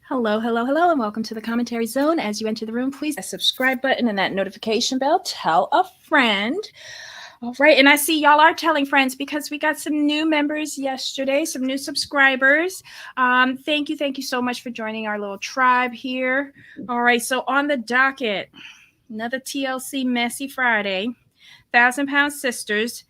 Hello, hello, hello, and welcome to the commentary zone. As you enter the room, please that subscribe button and that notification bell. Tell a friend. All right, and I see y'all are telling friends because we got some new members yesterday, some new subscribers. Thank you so much for joining our little tribe here. All right, so on the docket, another TLC Messy Friday, Thousand Pound Sisters,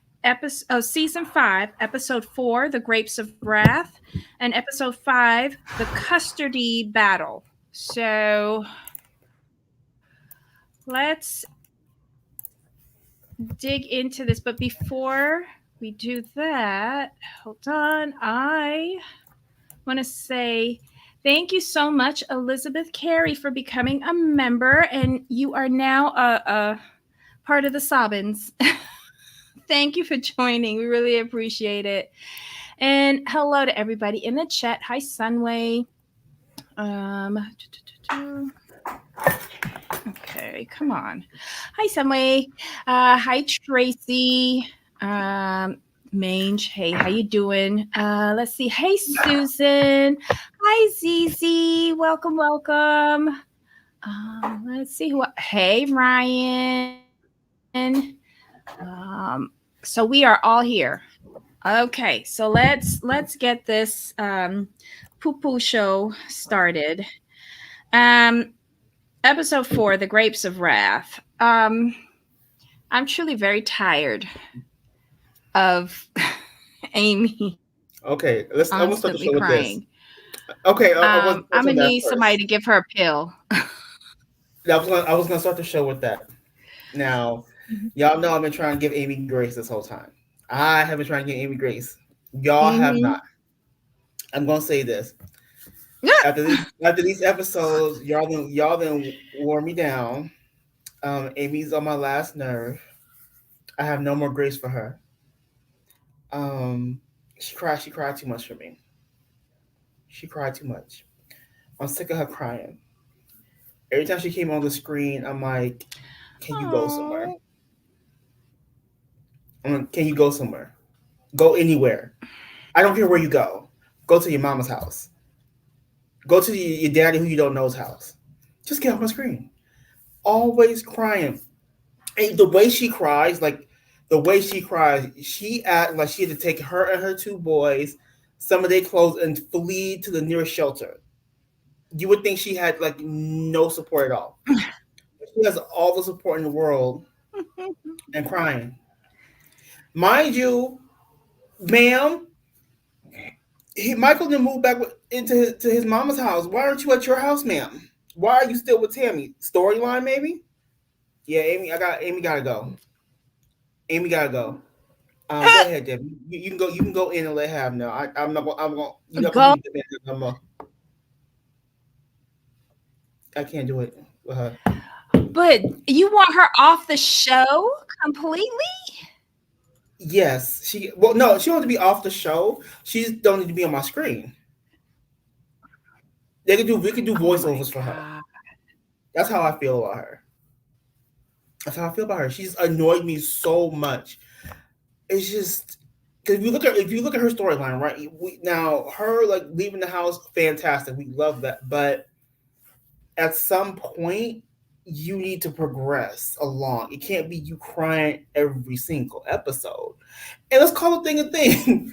season 5, episode 4, The Grapes of Wrath, and episode 5, The Custard-y Battle. So let's dig into this. But before we do that, hold on. I want to say thank you so much, Elizabeth Carey, for becoming a member. And you are now a part of the Sobbins. Thank you for joining. We really appreciate it. And hello to everybody in the chat. Hi, Sunway. Okay, come on. Hi, Sunway. Hi, Tracy. Mange. Hey, how you doing? Let's see. Hey, Susan. Hi, ZZ. Welcome. Let's see who. Hey, Ryan. So we are all here. Okay, so let's get this poo-poo show started. Episode 4, The Grapes of Wrath. I'm truly very tired of Amy. Okay, I will start the show crying. with this. Okay, I'm gonna need somebody to give her a pill. I was gonna start the show with that. Now, y'all know I've been trying to give Amy grace this whole time. I have been trying to give Amy grace. Y'all have not. I'm gonna say this. After these episodes, y'all then wore me down. Amy's on my last nerve. I have no more grace for her. She cried too much for me. She cried too much. I'm sick of her crying. Every time she came on the screen, I'm like, can you go somewhere? Can you go somewhere? Go anywhere. I don't care where you go. Go to your mama's house. Go to your daddy who you don't know's house. Just get off my screen. Always crying. And the way she cries, she acted like she had to take her and her 2 boys, some of their clothes, and flee to the nearest shelter. You would think she had like no support at all. She has all the support in the world and crying. Mind you, ma'am, Michael didn't move back into his mama's house. Why aren't you at your house, ma'am? Why are you still with Tammy? Storyline, maybe? Yeah, Amy gotta go. Amy gotta go. Go ahead, Debbie. You can go. You can go in and let have now. I'm not. I'm going. You not gonna be the man. I can't do it with her. But you want her off the show completely? Yes, she. Well, no, she wants to be off the show. She just don't need to be on my screen. We could do voiceovers for her. That's how I feel about her. That's how I feel about her. She's annoyed me so much. It's just because if you look at her storyline, right? Now her like leaving the house, fantastic. We love that, but at some point you need to progress along. It can't be you crying every single episode. And let's call a thing a thing.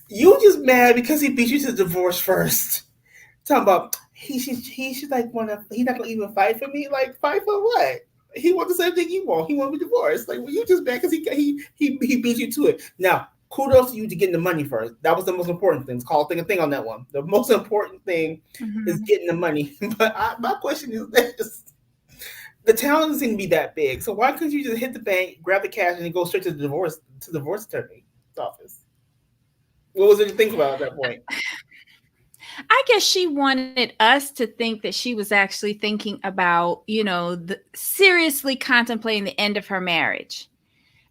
You just mad because he beat you to divorce first. Talking about he should like wanna he's not gonna even fight for me. Like fight for what? He wants the same thing you want. He want to be divorced. Like well, you just mad because he beat you to it. Now kudos to you to getting the money first. That was the most important thing. It's called a thing on that one. The most important thing is getting the money. But my question is this. The town doesn't seem to be that big. So why couldn't you just hit the bank, grab the cash, and then go straight to the divorce attorney's office? What was it to think about at that point? I guess she wanted us to think that she was actually thinking about, seriously contemplating the end of her marriage.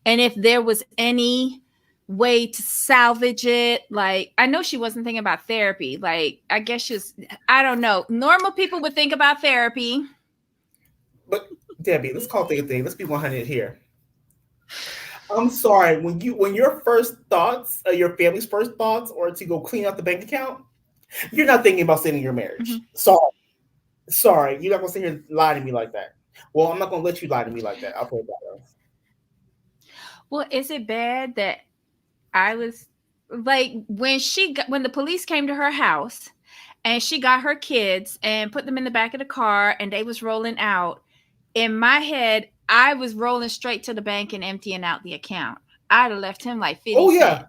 And if there was any way to salvage it, like, I know she wasn't thinking about therapy. Like, I guess I don't know. Normal people would think about therapy. But, Debbie, let's call it a thing. Let's be 100 here. I'm sorry. When your first thoughts, your family's first thoughts, are to go clean out the bank account, you're not thinking about saving your marriage. Sorry. Sorry, you're not gonna sit here and lie to me like that. Well, I'm not gonna let you lie to me like that. I'll put it that way. Well, is it bad that I was like when the police came to her house and she got her kids and put them in the back of the car and they was rolling out, in my head I was rolling straight to the bank and emptying out the account. I'd have left him like 50 Oh cents. yeah.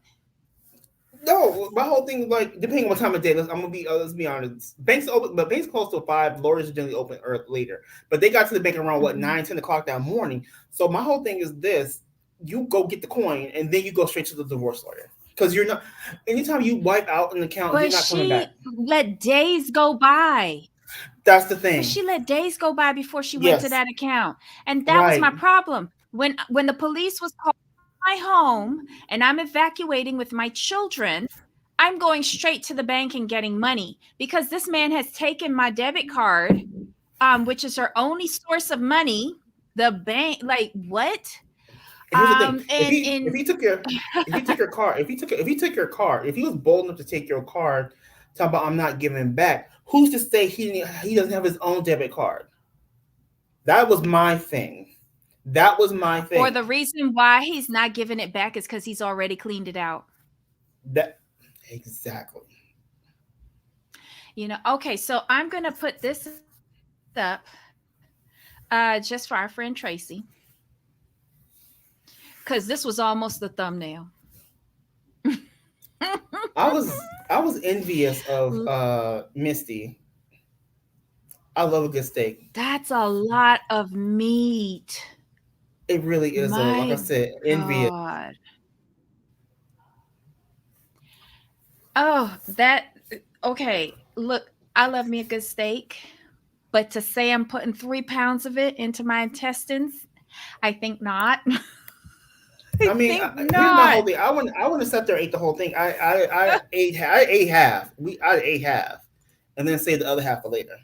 No, my whole thing like depending on what time of day. I'm gonna be. Let's be honest. Banks open, but banks close till 5. Lawyers are generally open later. But they got to the bank around what Mhm. 9, 10 o'clock that morning. So my whole thing is this: you go get the coin, and then you go straight to the divorce lawyer because you're not. Anytime you wipe out an account, you're But not coming back. she let days go by. That's the But thing. she let days go by before she went to Yes. that account. And that was my Right. problem. When the police was called to my home and I'm evacuating with my children, I'm going straight to the bank and getting money because this man has taken my debit card, which is her only source of money. The bank, like what? And here's the thing: if And he took your if he took your car, if he took your car, if he was bold enough to take your card, talking about I'm not giving back, who's to say he doesn't have his own debit card? That was my thing. That was my or thing. the reason why he's not giving it back is because he's already cleaned it out. That exactly. Okay, so I'm gonna put this up just for our friend Tracy, because this was almost the thumbnail. I was envious of Misty. I love a good steak. That's a lot of meat. It really is though. Like I My said, envious. God. Oh, that okay. Look, I love me a good steak, but to say I'm putting 3 pounds of it into my intestines, I think not. I I mean, think here's my not. whole thing. I wouldn't sat there and ate the whole thing. I ate half. I ate half, and then save the other half for later.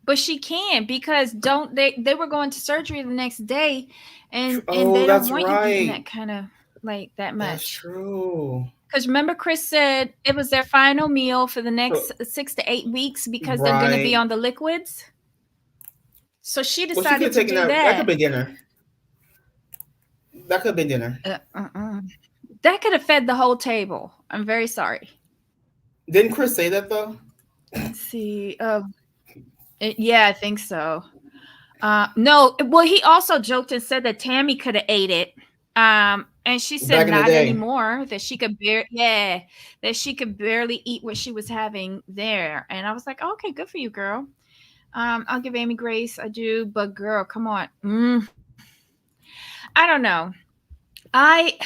But she can because don't they were going to surgery the next day and Oh, they don't that's want you eating right. that kind of like that That's much. true. Because remember, Chris said it was their final meal for the So, next 6 to 8 weeks because they're going to be right. on the liquids. So she Well, she could decided have to taken do that. That could that. be dinner. That could have been dinner. Uh. That could have fed the whole table. I'm very sorry. Didn't Chris say that though? Let's see. Yeah, I think so. No, well, he also joked and said that Tammy could have ate it. And she said Back in the not day. anymore. That she could yeah, that she could barely eat what she was having there. And I was like, okay, good for you, girl. I'll give Amy grace. I do, but girl, come on. I don't know. I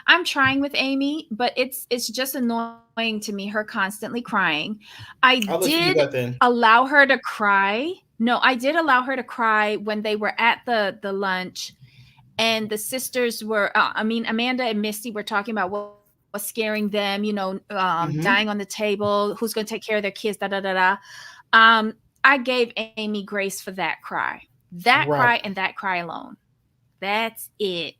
I'm trying with Amy, but it's just annoying to me her constantly crying. I I'll did let you do that then. allow her to cry. No, I did allow her to cry when they were at the lunch and the sisters were I mean Amanda and Misty were talking about what's scaring them, dying on the Mm-hmm. table, who's going to take care of their kids, da da da da. I gave Amy grace for that cry. That cry Right. and that cry alone. That's it.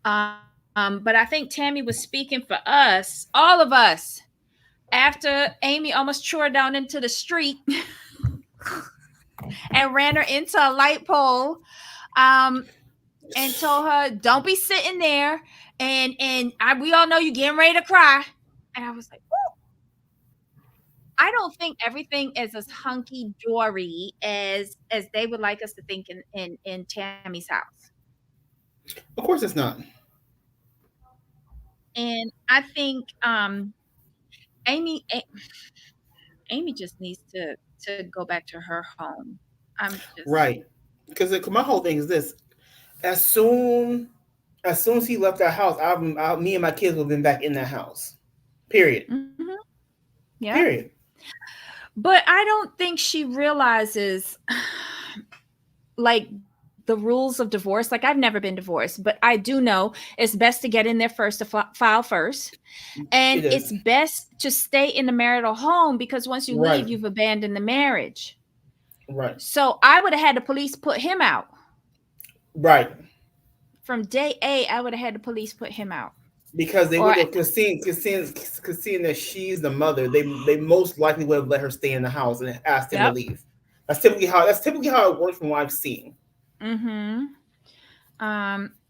But I think Tammy was speaking for us, all of us, after Amy almost chore down into the street and ran her into a light pole, um, and told her, "Don't be sitting there." We all know you getting ready to cry. And I was like, I don't think everything is as hunky dory as they would like us to think in Tammy's house. Of course, it's not. And I think Amy Amy just needs to go back to her home. I'm just Right. Because my whole thing is this: as soon as he left that house, me and my kids would have been back in that house. Period. mhm, yeah. Period. But I don't think she realizes like the rules of divorce. Like I've never been divorced, but I do know it's best to get in there first to file first. And It it's is. best to stay in the marital home because once you leave, Right. you've abandoned the marriage. Right. So I would have had the police put him out. Right. From day A, I would have had the police put him out. because they Or would have cause seeing that she's the mother, they most likely would have let her stay in the house and asked him to yep. leave. That's typically how it works from what I've seen. Mm-hmm.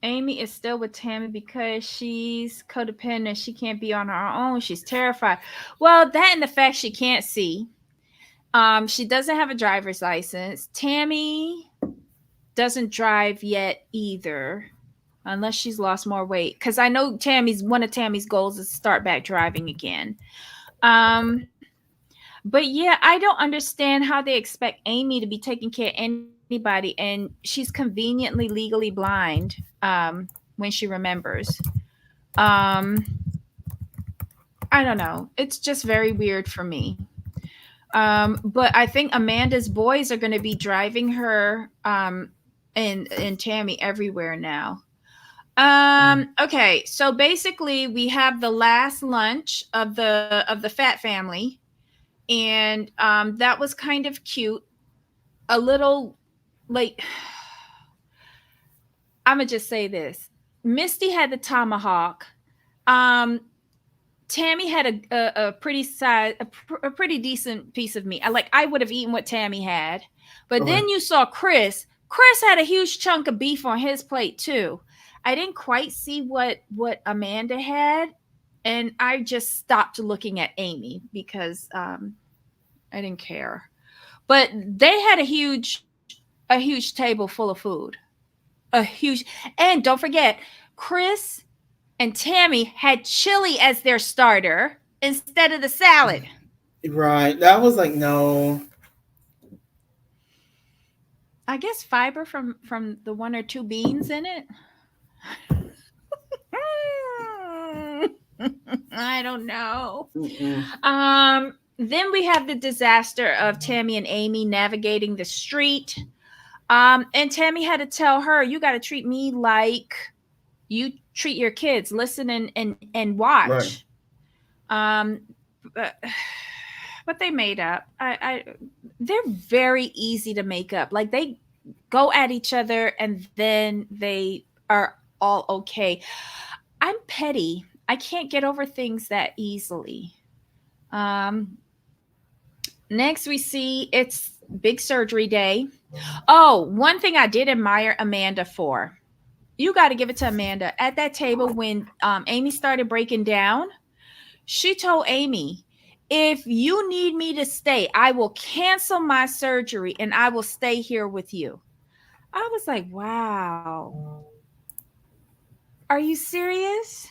Amy is still with Tammy because she's codependent. She can't be on her own. She's terrified. Well, that and the fact she can't see. She doesn't have a driver's license. Tammy doesn't drive yet either, unless she's lost more weight. Because I know Tammy's one of Tammy's goals is to start back driving again. Um, but yeah, I don't understand how they expect Amy to be taking care of anybody, and she's conveniently legally blind when she remembers. Um, I don't know. It's just very weird for me. But I think Amanda's boys are going to be driving her and Tammy everywhere now. Mm. Okay, so basically we have the last lunch of the Fat family, and that was kind of cute. A little like I'm gonna just say this: Misty had the tomahawk. Um, Tammy had a pretty size, a pretty decent piece of meat. I would have eaten what Tammy had, but Okay. then you saw Chris. Chris had a huge chunk of beef on his plate too. I didn't quite see what Amanda had, and I just stopped looking at Amy because I didn't care. But they had a huge table full of food, a huge, and don't forget, Chris and Tammy had chili as their starter instead of the salad. Right. That was like no. I guess fiber from the one or two beans in it. I don't know. Mm-mm. Then we have the disaster of Tammy and Amy navigating the street. And Tammy had to tell her, "You got to treat me like you treat your kids. Listen and Right. watch." Um, but, but they made up. They're very easy to make up. Like they go at each other and then they are all okay. I'm petty. I can't get over things that easily. Um, Next, we see it's big surgery day. Oh, one thing I did admire Amanda for. You got to give it to Amanda. At that table, when Amy started breaking down, she told Amy, "If you need me to stay, I will cancel my surgery and I will stay here with you." I was like, wow, are you serious?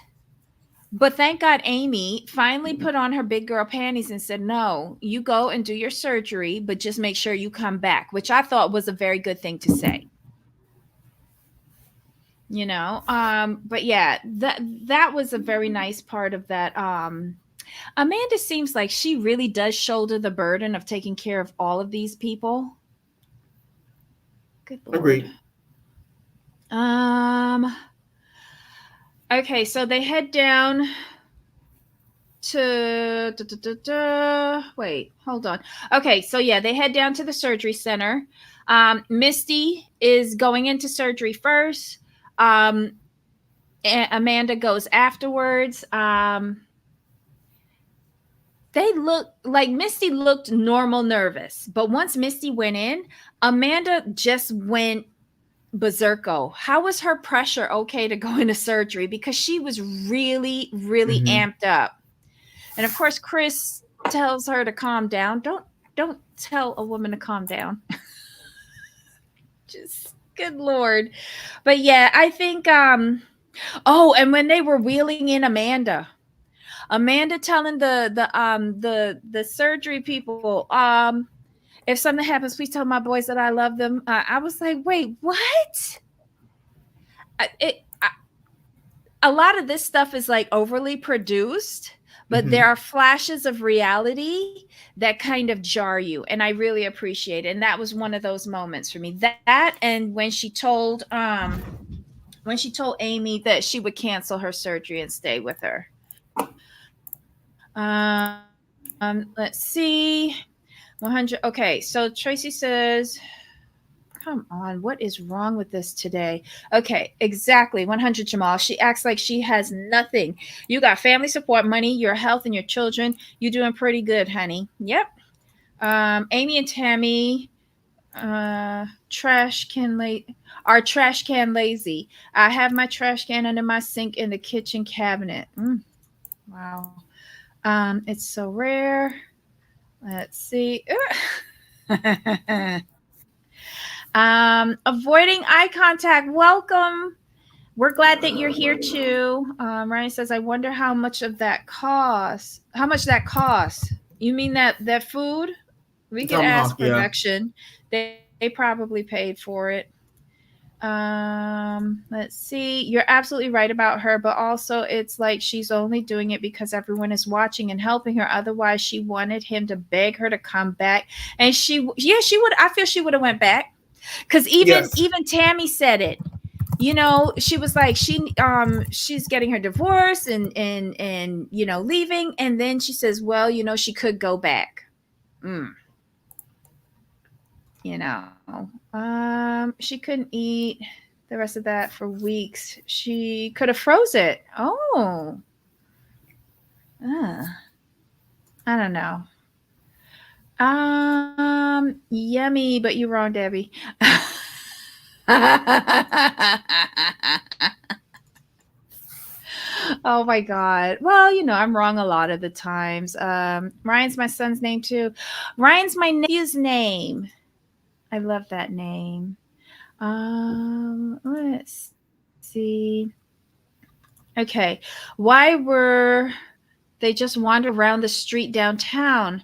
But thank God Amy finally put on her big girl panties and said, "No, you go and do your surgery, but just make sure you come back," which I thought was a very good thing to say. But yeah, that was a very nice part of that. Amanda seems like she really does shoulder the burden of taking care of all of these people. Good Lord. Agreed. Um, okay, so they head down to wait, hold on. Okay, so yeah, they head down to the surgery center. Misty is going into surgery first. Um, Amanda goes afterwards. They look like Misty looked normal nervous, but once Misty went in, Amanda just went berserko. How was her pressure okay to go into surgery? Because she was really, really Mm-hmm. amped up. And of course, Chris tells her to calm down. Don't tell a woman to calm down. Just good Lord. But yeah, I think oh, and when they were wheeling in Amanda telling the surgery people, if something happens, please tell my boys that I love them. I was like, wait, what? A lot of this stuff is like overly produced, but Mm-hmm. there are flashes of reality that kind of jar you, and I really appreciate it. And that was one of those moments for me. That and when she told Amy that she would cancel her surgery and stay with her. Let's see. 100. Okay, so Tracy says Come on, what is wrong with this today? Okay, exactly. 100 Jamal. She acts like she has nothing. You got family support, money, your health, and your children. You doing pretty good, honey. Yep. Amy and Tammy, trash can our trash can lazy. I have my trash can under my sink in the kitchen cabinet. Wow. It's so rare. Let's see. Avoiding eye contact. Welcome. We're glad that you're here too. Ryan says, I wonder how much of that costs. How much that costs? You mean that food? We could ask Yeah. production. They probably paid for it. Let's see. You're absolutely right about her, but also it's like she's only doing it because everyone is watching and helping her. Otherwise, she wanted him to beg her to come back, and she would. I feel she would have went back, because even Tammy said it. You know, she was like she's getting her divorce and leaving, and then she says, well, she could go back. She couldn't eat the rest of that for weeks. She could have froze it. Oh. I don't know. Yummy, but you're wrong, Debbie. Oh my God. Well, I'm wrong a lot of the times. Ryan's my son's name too. Ryan's my nephew's name. I love that name. Let's see. Okay. Why were they just wandering around the street downtown?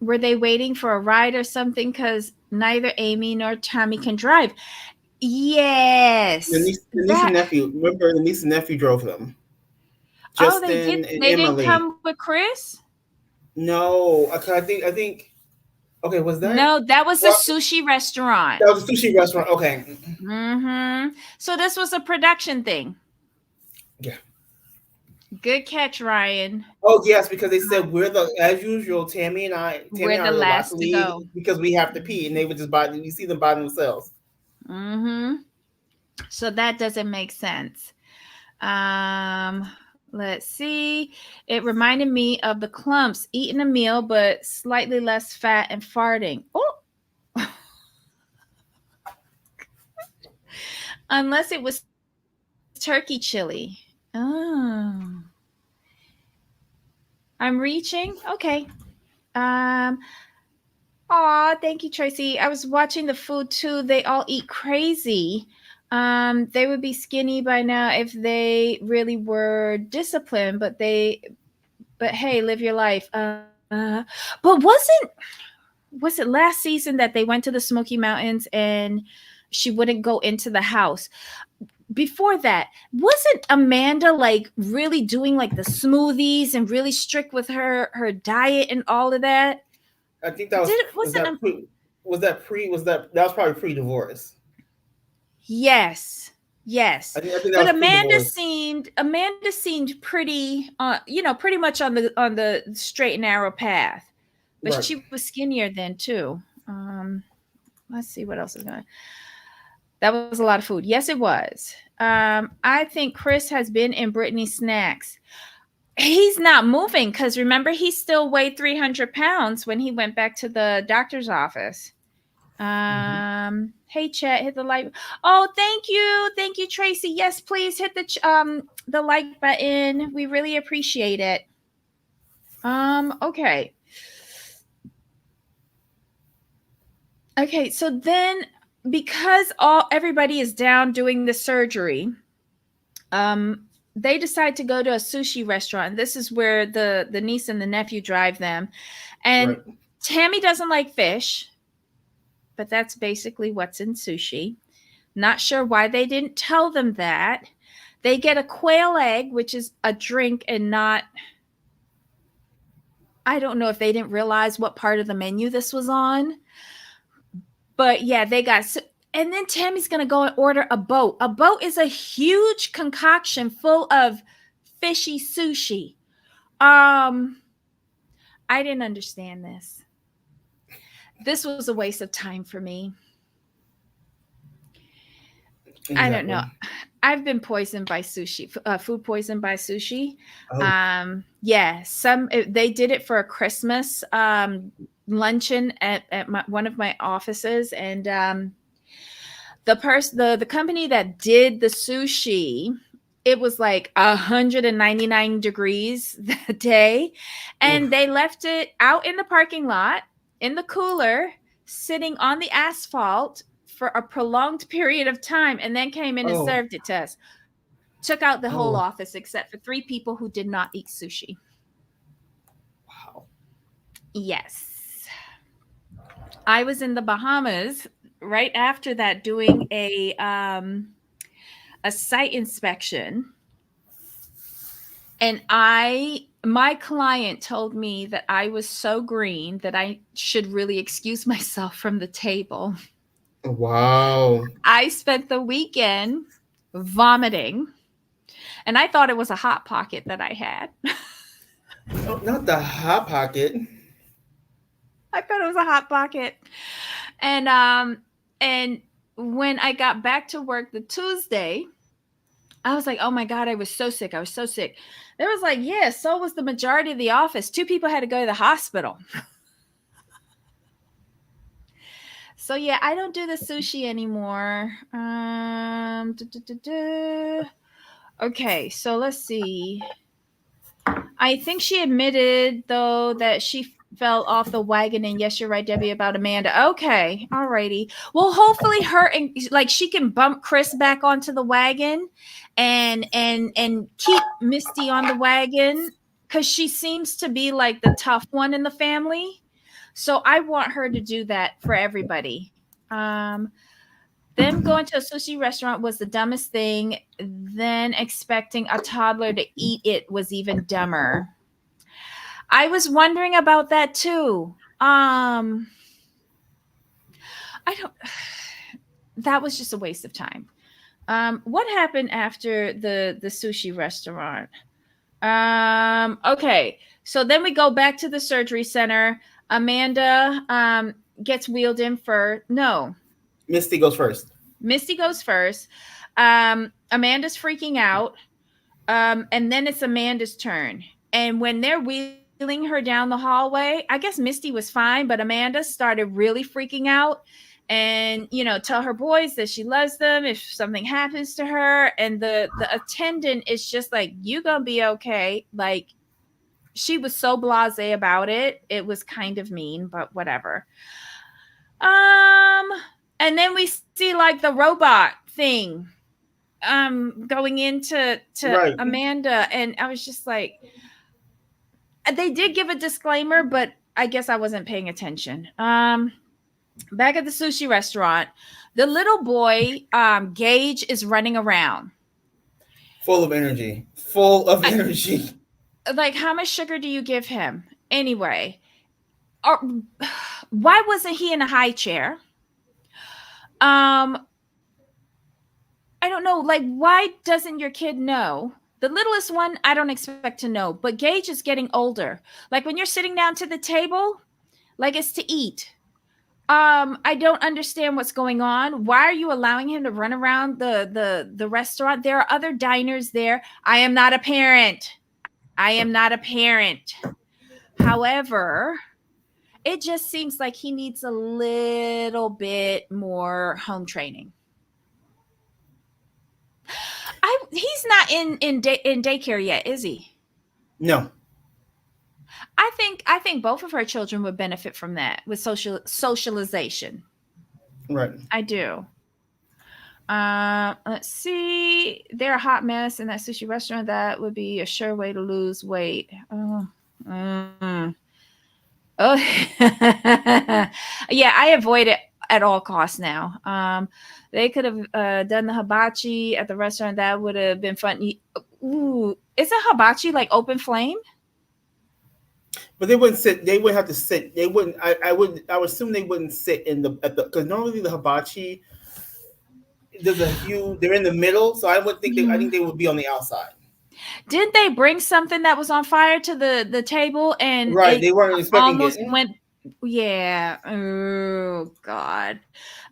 Were they waiting for a ride or something? Because neither Amy nor Tammy can drive. Yes. The niece and nephew. Remember, the niece and nephew drove them. Justin they did. They Emily. Didn't come with Chris? No. I think. Okay, was that? No, that was a sushi restaurant. That was a sushi restaurant. Okay. So this was a production thing. Yeah. Good catch, Ryan. Oh yes, because they said as usual, Tammy and I. We're the last to go because we have to pee, and they would just you see them by themselves. So that doesn't make sense. Let's see. It reminded me of the Clumps eating a meal, but slightly less fat and farting. Oh. Unless it was turkey chili. Oh. I'm reaching. Okay. Aw, thank you, Tracy. I was watching the food too. They all eat crazy. They would be skinny by now if they really were disciplined, but hey, live your life. But was it last season that they went to the Smoky Mountains and she wouldn't go into the house? Before that, wasn't Amanda like really doing like the smoothies and really strict with her diet and all of that? I think that that was probably pre-divorce. Yes. I think but Amanda seemed pretty pretty much on the straight and narrow path. But right. She was skinnier then too. Let's see what else is going. That was a lot of food. Yes, it was. I think Chris has been in Brittany's snacks. He's not moving because remember, he still weighed 300 pounds when he went back to the doctor's office. Hey, chat, hit the like. Oh, thank you, Tracy. Yes, please hit the like button. We really appreciate it. Okay. Okay, so then because everybody is down doing the surgery, they decide to go to a sushi restaurant. This is where the niece and the nephew drive them. And right. Tammy doesn't like fish, but that's basically what's in sushi. Not sure why they didn't tell them that. They get a quail egg, which is a drink and not... I don't know if they didn't realize what part of the menu this was on. But yeah, they got... And then Tammy's going to go and order a boat. A boat is a huge concoction full of fishy sushi. I didn't understand this. This was a waste of time for me. I don't know. Exactly. I've been poisoned by sushi, food poisoned by sushi. Oh, Yeah, they did it for a Christmas luncheon at one of my offices, and the company that did the sushi, it was like 199 degrees that day, and oof. they left it out in the parking lot in the cooler, sitting on the asphalt for a prolonged period of time, and then came in and Oh, served it to us. Took out the whole oh, office except for 3 people who did not eat sushi. wow. Yes. I was in the Bahamas right after that doing a site inspection, and my client told me that I was so green that I should really excuse myself from the table. Wow. I spent the weekend vomiting, and I thought it was a hot pocket that I had. Oh, not the hot pocket. I thought it was a hot pocket. And and when I got back to work the Tuesday, I was like, "Oh my god, I was so sick. I was so sick." There was like, "Yeah, so was the majority of the office. 2 people had to go to the hospital." So yeah, I don't do the sushi anymore. Okay, so let's see. I think she admitted though that she fell off the wagon. And yes, you're right, Debbie, about Amanda. Okay, alrighty. Well, hopefully her and like she can bump Chris back onto the wagon, and keep Misty on the wagon, because she seems to be like the tough one in the family. So I want her to do that for everybody. Them going to a sushi restaurant was the dumbest thing. Then expecting a toddler to eat it was even dumber. I was wondering about that too. I don't. That was just a waste of time. What happened after the sushi restaurant? Okay, so then we go back to the surgery center. Amanda gets wheeled in for no. Misty goes first. Misty goes first. Amanda's freaking out. And then it's Amanda's turn. And when they're wheeling her down the hallway, I guess Misty was fine, but Amanda started really freaking out, and tell her boys that she loves them if something happens to her. And the attendant is just like, "You gonna be okay." Like, she was so blasé about it. It was kind of mean, but whatever. Um, and then we see like the robot thing going into Right. Amanda, and I was just like, they did give a disclaimer, but I guess I wasn't paying attention. Back at the sushi restaurant, the little boy Gage is running around. Full of energy. Full of I, energy. like, how much sugar do you give him anyway? Or why wasn't he in a high chair? um I don't know. Like, why doesn't your kid know? The littlest one, I don't expect to know, but Gage is getting older. Like, when you're sitting down to the table, like it's to eat. I don't understand what's going on. Why are you allowing him to run around the restaurant? There are other diners there. I am not a parent. I am not a parent. However, it just seems like he needs a little bit more home training. He's not in daycare yet, is he? No. I think both of her children would benefit from that with socialization. Right. I do. Let's see. They're a hot mess in that sushi restaurant. That would be a sure way to lose weight. Oh, oh. Yeah. I avoid it at all costs now. They could have done the hibachi at the restaurant. That would have been fun. Ooh, is a hibachi like open flame? But they wouldn't sit. They would have to sit. They wouldn't. I would. I would assume they wouldn't sit in the at the because normally the hibachi there's a few. They're in the middle, so I would think they. I think they would be on the outside. Didn't they bring something that was on fire to the table, and Right. it They weren't expecting it. almost went? Yeah. Oh God.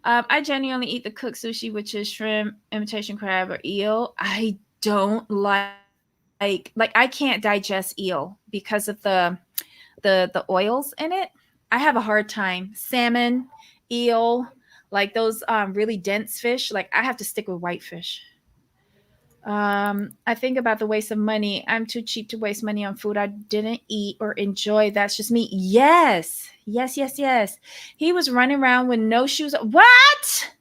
I genuinely eat the cooked sushi, which is shrimp, imitation crab, or eel. I don't like I can't digest eel because of the oils in it. I have a hard time. Salmon, eel, like those really dense fish. Like I have to stick with whitefish. I think about the waste of money. I'm too cheap to waste money on food I didn't eat or enjoy. That's just me. Yes. Yes, yes, yes. He was running around with no shoes. What?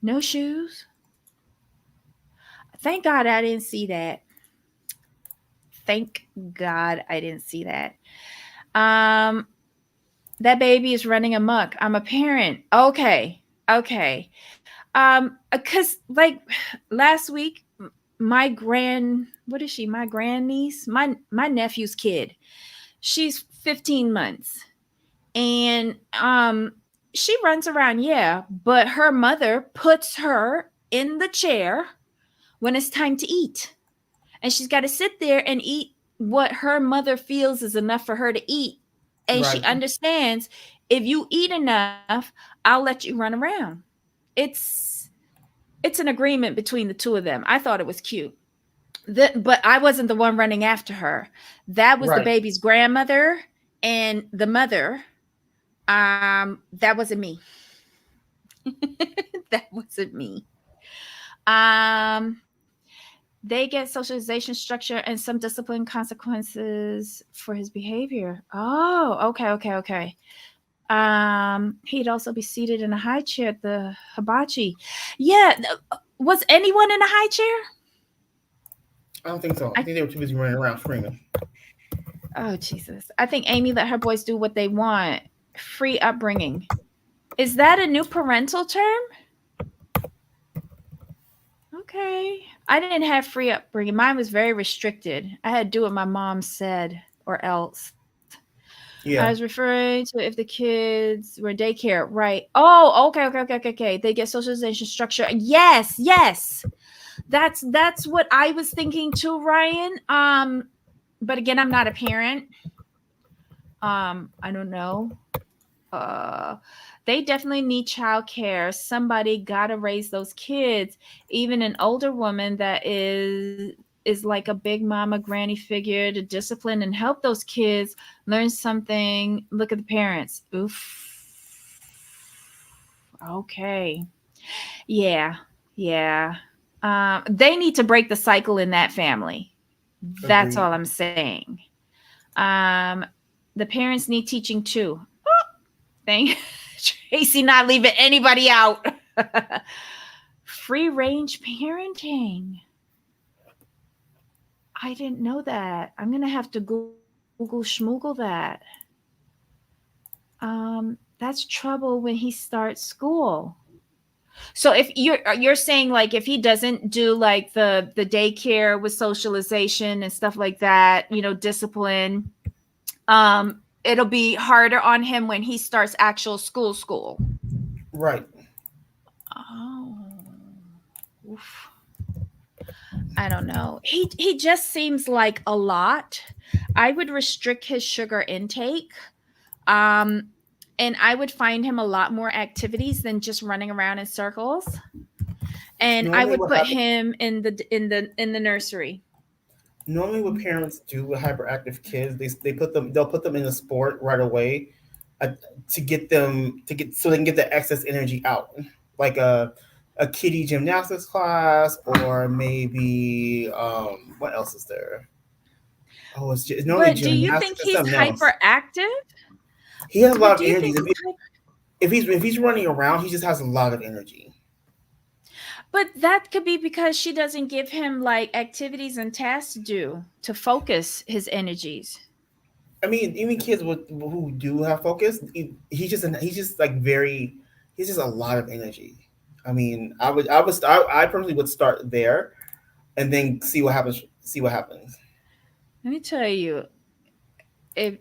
No shoes? Thank God I didn't see that. Thank God I didn't see that. Um, that baby is running amok. I'm a parent. Okay. Okay. Cause like last week, what is she? My grandniece, my nephew's kid. She's 15 months. And she runs around, yeah, but her mother puts her in the chair when it's time to eat. And she's got to sit there and eat what her mother feels is enough for her to eat. And she Right. understands if you eat enough, I'll let you run around. It's it's an agreement between the two of them. I thought it was cute. But I wasn't the one running after her. That was the Right. baby's grandmother and the mother. That wasn't me. That wasn't me. Um, they get socialization structure and some discipline consequences for his behavior. Oh, okay, okay, okay. He'd also be seated in a high chair at the hibachi. Yeah, was anyone in a high chair? I don't think so. I I think they were too busy running around screaming. Oh Jesus. I think Amy let her boys do what they want. Free upbringing. Is that a new parental term? Okay. I didn't have free upbringing. Mine was very restricted. I had to do what my mom said or else. I was Yeah. referring to if the kids were in daycare, right? Oh, okay, okay, okay, okay, okay. They get socialization structure. Yes, yes. That's what I was thinking too, Ryan. But again, I'm not a parent. I don't know. Uh, they definitely need childcare. Somebody gotta raise those kids. Even an older woman that is like a big mama granny figure to discipline and help those kids learn something. Look at the parents. Oof. Okay. Yeah. Yeah. They need to break the cycle in that family. That's all Agreed. I'm saying. Um, the parents need teaching too. Thing. Tracy not leaving anybody out. Free range parenting. I didn't know that. I'm gonna have to Google schmoogle that. That's trouble when he starts school. So if you're saying like if he doesn't do like the daycare with socialization and stuff like that, discipline, it'll be harder on him when he starts actual school. Right. Oh, oof. I don't know. He just seems like a lot. I would restrict his sugar intake. Um, and I would find him a lot more activities than just running around in circles. And I Normally, would what put happens? him in the nursery. Normally, what parents do with hyperactive kids, they'll put them in a sport right away, uh, to get so they can get the excess energy out, like a kiddie gymnastics class, or maybe what else is there? Oh, it's normally But do you think gymnastics and he's something else. hyperactive? He has a lot But of do you energy. think he's If he's running around, he just has a lot of energy. But that could be because she doesn't give him like activities and tasks to do to focus his energies. I mean, even kids who do have focus, he's just like very, he's just a lot of energy. I mean, I personally would start there and then see what happens. See what happens. Let me tell you, if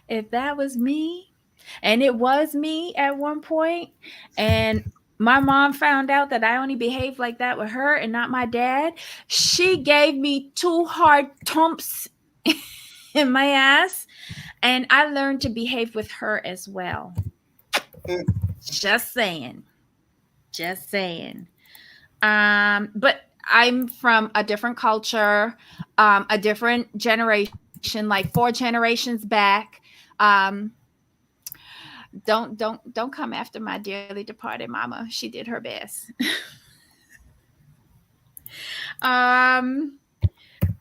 if that was me, and it was me at one point, and my mom found out that I only behaved like that with her and not my dad, she gave me two hard thumps. in my ass, and I learned to behave with her as well. Mm. Just saying. Just saying. But I'm from a different culture, a different generation, like 4 generations back. Um, don't come after my dearly departed mama. She did her best. um,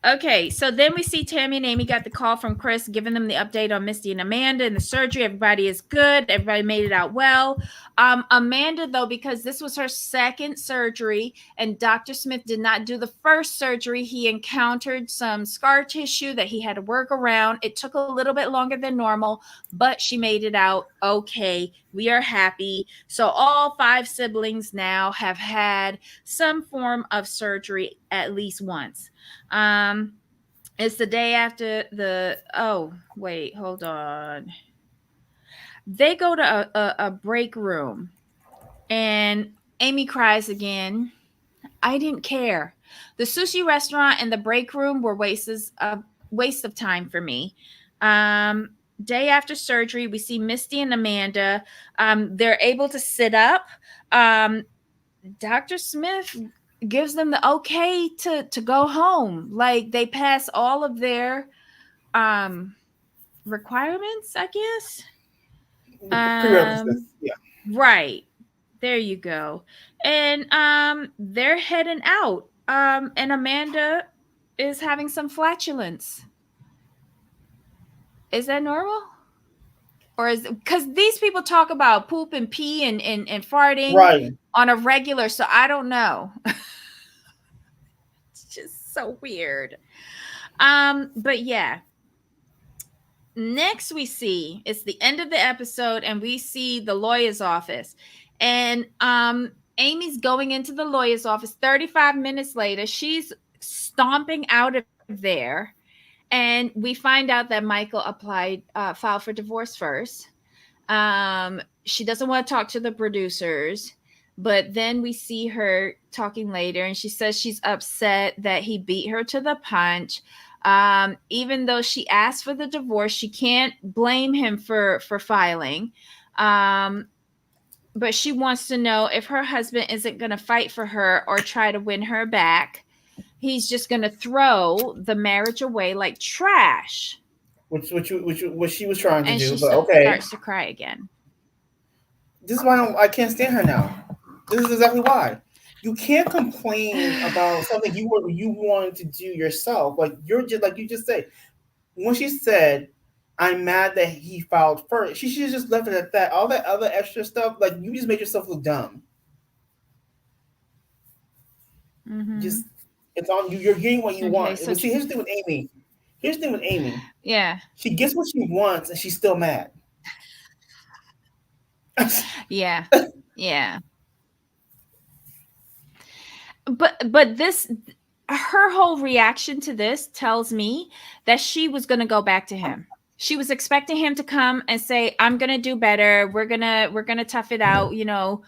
Okay, so then we see Tammy and Amy got the call from Chris giving them the update on Misty and Amanda and the surgery. Everybody is good. Everybody made it out well. Amanda, though, because this was her second surgery and Dr. Smith did not do the first surgery, he encountered some scar tissue that he had to work around. It took a little bit longer than normal, but she made it out okay. We are happy. So all 5 siblings now have had some form of surgery at least once. Um, it's the day after the. Oh, wait, hold on. They go to a break room, and Amy cries again. I didn't care. The sushi restaurant and the break room were waste of time for me. Day after surgery, we see Misty and Amanda. They're able to sit up. Um, Dr. Smith gives them the okay to go home. Like they pass all of their um requirements, I guess. Prerequisites. Um Yeah. right. There you go. And they're heading out. And Amanda is having some flatulence. Is that normal? Or is because these people talk about poop and pee and farting Right. on a regular, so I don't know. It's just so weird. But yeah. Next we see it's the end of the episode, and we see the lawyer's office. And Amy's going into the lawyer's office 35 minutes later. She's stomping out of there. And we find out that Michael filed for divorce first. She doesn't want to talk to the producers, but then we see her talking later, and she says she's upset that he beat her to the punch. Even though she asked for the divorce, she can't blame him for filing. Um, but she wants to know if her husband isn't going to fight for her or try to win her back. He's just going to throw the marriage away like trash. Which what she was trying to And do, she but starts to okay. cry again. This is why I can't stand her now. This is exactly why. You can't complain about something you wanted to do yourself. Like you're just like you just said. When she said, "I'm mad that he filed first," she should have just left it at that. All that other extra stuff, like you just made yourself look dumb. Mm-hmm. Just it's on you. You're getting what you Okay, want. so But see, here's the thing with Amy. Here's the thing with Amy. yeah, She gets what she wants, and she's still mad. yeah, yeah. But this, her whole reaction to this tells me that she was going to go back to him. She was expecting him to come and say, "I'm going to do better. We're going to tough it out, you know."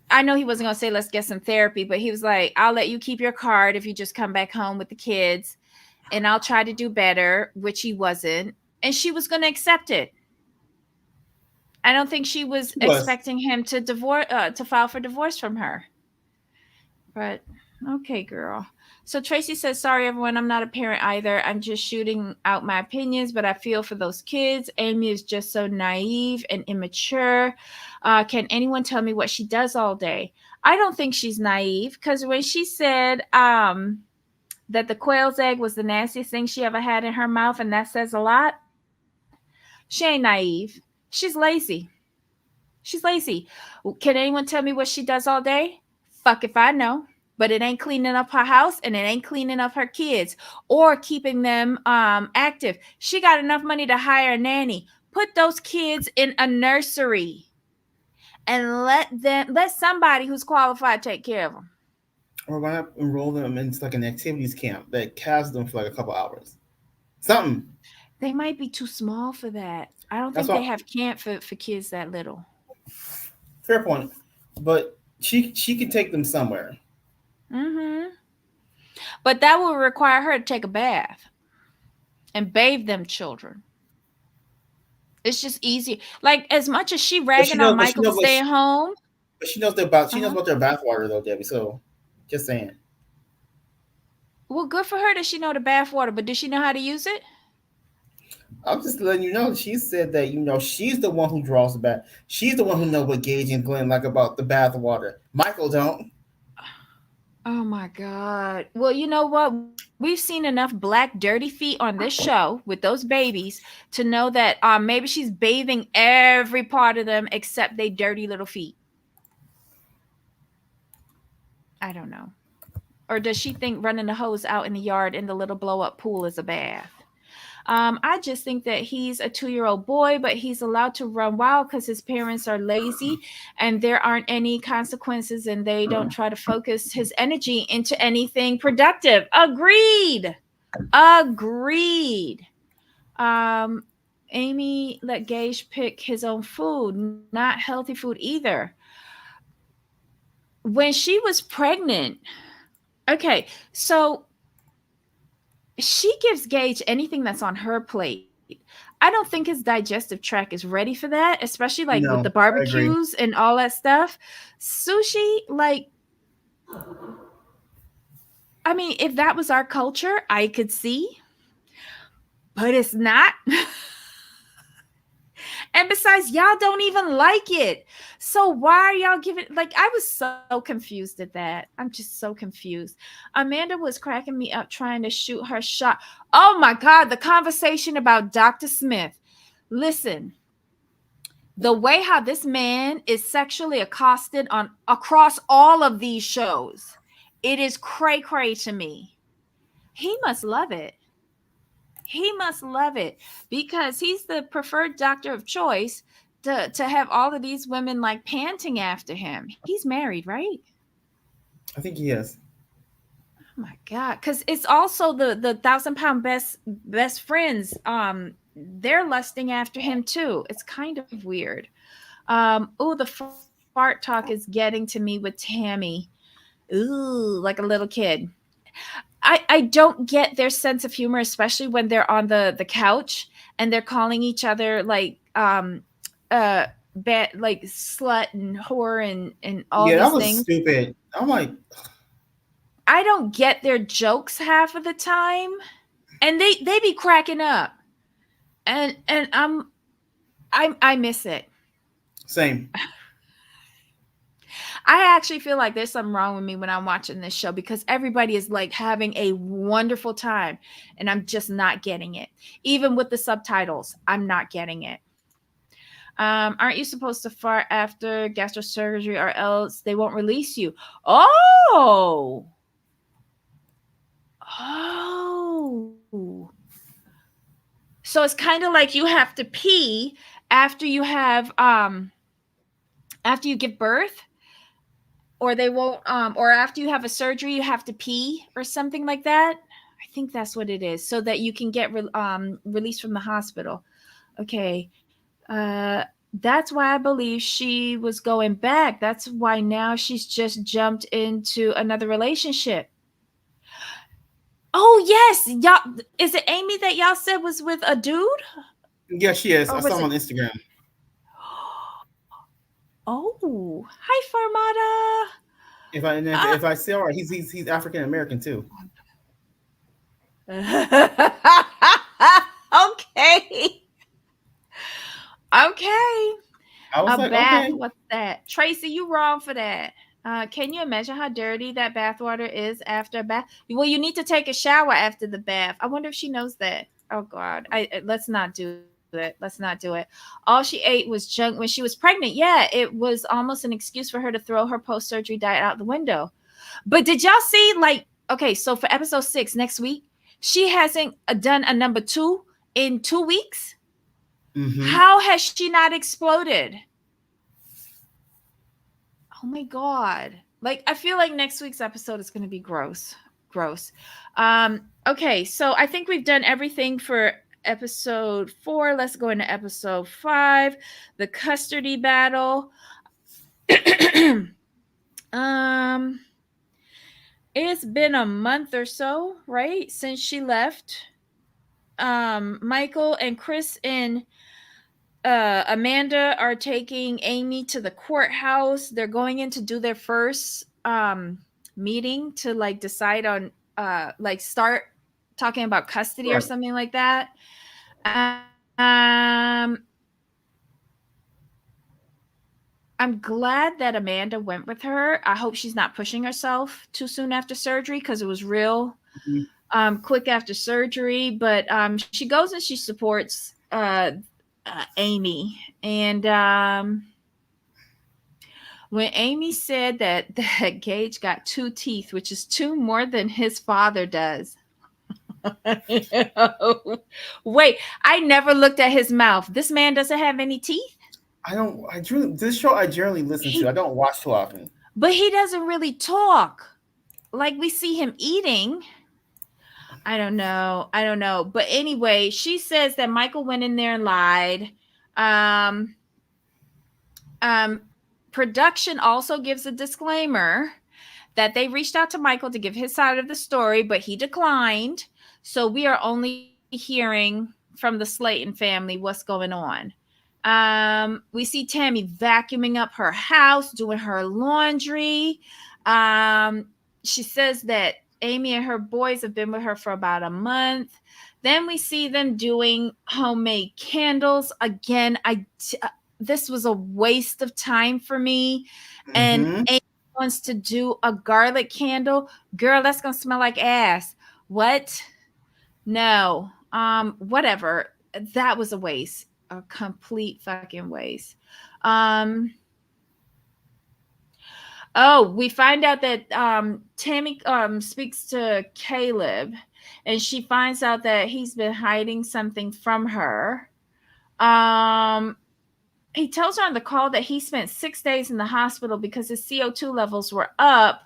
I know he wasn't going to say let's get some therapy, but he was like, "I'll let you keep your card if you just come back home with the kids, and I'll try to do better," which he wasn't. And she was going to accept it. I don't think she was She was. expecting him to file for divorce from her. But okay, girl. So Tracy says, "Sorry, everyone. I'm not a parent either. I'm just shooting out my opinions, but I feel for those kids. Amy is just so naive and immature. Can anyone tell me what she does all day?" I don't think she's naive because when she said that the quail's egg was the nastiest thing she ever had in her mouth, and that says a lot, she ain't naive. She's lazy. She's lazy. Can anyone tell me what she does all day? Fuck if I know. But it ain't cleaning up her house and it ain't cleaning up her kids or keeping them active. She got enough money to hire a nanny. Put those kids in a nursery and let somebody who's qualified take care of them. Or why not enroll them in like an activities camp that has them for like a couple hours? Something. They might be too small for that. I don't That's think they all. have camp for kids that little. Fair point. But she could take them somewhere. Mm-hmm. But that will require her to take a bath. and bathe them children. It's just easy. Like as much as she But she ragging on knows. But she Michael for knows. Like, staying home. but she knows they're about. She knows Uh-huh. about their bathwater though, Debbie. So, just saying. Well, good for her that she know the bath water, but does she know how to use it? I'm just letting you know. She said that she's the one who draws the bath. She's the one who knows what Gage and Glenn like about the bathwater. Michael don't. Oh my God. Well, you know what? We've seen enough black dirty feet on this show with those babies to know that maybe she's bathing every part of them except they dirty little feet. I don't know. Or does she think running the hose out in the yard in the little blow up pool is a bath? I just think that he's a 2-year-old boy, but he's allowed to run wild because his parents are lazy and there aren't any consequences and they don't try to focus his energy into anything productive. Agreed. Agreed. Um, Amy let Gage pick his own food, not healthy food either. When she was pregnant, okay, so she gives Gage anything that's on her plate. I don't think his digestive tract is ready for that, especially like with the No, I agree. barbecues and all that stuff. Sushi, like, I mean, if that was our culture, I could see, but it's not. And besides, y'all don't even like it. So why are y'all giving like I was so confused at that. I'm just so confused. Amanda was cracking me up trying to shoot her shot. Oh my God, the conversation about Dr. Smith. Listen, the way how this man is sexually accosted on across all of these shows, it is cray cray to me. He must love it. He must love it because he's the preferred doctor of choice to have all of these women like panting after him. He's married, right? I think he is. Oh my God. Because it's also the 1,000 pound best friends. They're lusting after him too. It's kind of weird. Oh, the fart talk is getting to me with Tammy. Ooh, like a little kid. I don't get their sense of humor, especially when they're on the couch and they're calling each other like bad like slut and whore and all Yeah, that these was things. stupid. I'm like, I don't get their jokes half of the time, and they be cracking up, and I miss it. same. I actually feel like there's something wrong with me when I'm watching this show because everybody is like having a wonderful time and I'm just not getting it. Even with the subtitles, I'm not getting it. Aren't you supposed to fart after gastrosurgery or else they won't release you? Oh, oh. So it's kind of like you have to pee after you have after you give birth, or they won't or after you have a surgery you have to pee or something like that. I think that's what it is, so that you can get released from the hospital. Okay. That's why I believe she was going back. That's why now she's just jumped into another relationship. Oh yes, y'all. Is it Amy that y'all said was with a dude, Yeah, she is. or I saw was him it? on Instagram. Oh, hi Farmada. If I see all right, he's African American too. Okay. Okay. I was A like, bath. okay. What's that? Tracy, you wrong for that. Can you imagine how dirty that bath water is after a bath? Well, you need to take a shower after the bath. I wonder if she knows that. Oh God, let's not do it. Let's not do it. All she ate was junk when she was pregnant. Yeah, it was almost an excuse for her to throw her post-surgery diet out the window. But did y'all see, like, okay, so for episode 6 next week, she hasn't done a number 2 in 2 weeks. Mm-hmm. How has she not exploded? Oh my God. Like, I feel like next week's episode is going to be gross. Gross. Okay, so I think we've done everything for episode 4. Let's go into episode 5, the Custard-y battle. um it's been a month or so, right, since she left. Michael and Chris and Amanda are taking Amy to the courthouse. They're going in to do their first meeting to like decide on like start talking about custody or Right. something like that. Um I'm glad that Amanda went with her. I hope she's not pushing herself too soon after surgery because it was real Mhm. quick after surgery. But she goes and she supports Amy. And when Amy said that Gage got two teeth, which is two more than his father does. Wait, I never looked at his mouth. This man doesn't have any teeth. I don't. I generally this show I generally listen to. I He, don't watch too often. but he doesn't really talk. Like we see him eating. I don't know. I don't know. But anyway, she says that Michael went in there and lied. Um, um, Production also gives a disclaimer that they reached out to Michael to give his side of the story, but he declined. So we are only hearing from the Slayton family what's going on. We see Tammy vacuuming up her house, doing her laundry. She says that Amy and her boys have been with her for about a month. Then we see them doing homemade candles. Again, this was a waste of time for me. And Mm-hmm. Amy wants to do a garlic candle. Girl, that's gonna smell like ass. What? No. Whatever. That was a waste. A complete fucking waste. Um, oh, we find out that Tammy speaks to Caleb and she finds out that he's been hiding something from her. Um, he tells her on the call that he spent 6 days in the hospital because his CO2 levels were up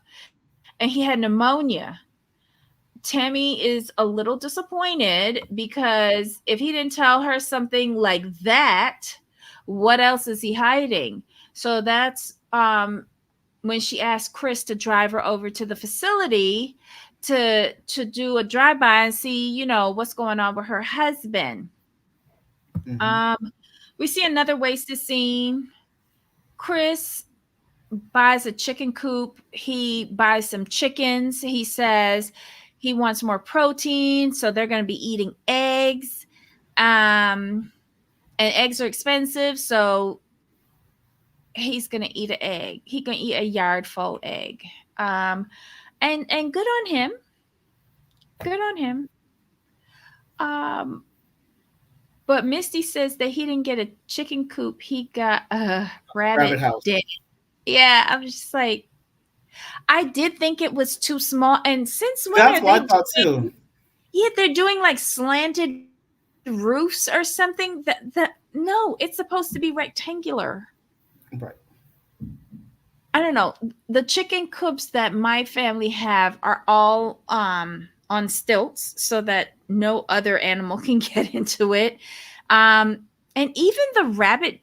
and he had pneumonia. Tammy is a little disappointed because if he didn't tell her something like that, what else is he hiding? So that's when she asked Chris to drive her over to the facility to do a drive by and see, what's going on with her husband. Mm-hmm. Um, we see another wasted scene. Chris buys a chicken coop. He buys some chickens. He says he wants more protein, so they're going to be eating eggs. And eggs are expensive, so he's going to eat an egg. He going to eat a yard full egg. Um, and good on him. Good on him. Um, but Misty says that he didn't get a chicken coop. He got a Rabbit rabbit house. den. Yeah, I was just like, I did think it was too small. And since when That's are they what I thought too. doing? Yeah, they're doing like slanted roofs or something. That no, it's supposed to be rectangular. Right. I don't know. The chicken coops that my family have are all on stilts so that no other animal can get into it. And even the rabbit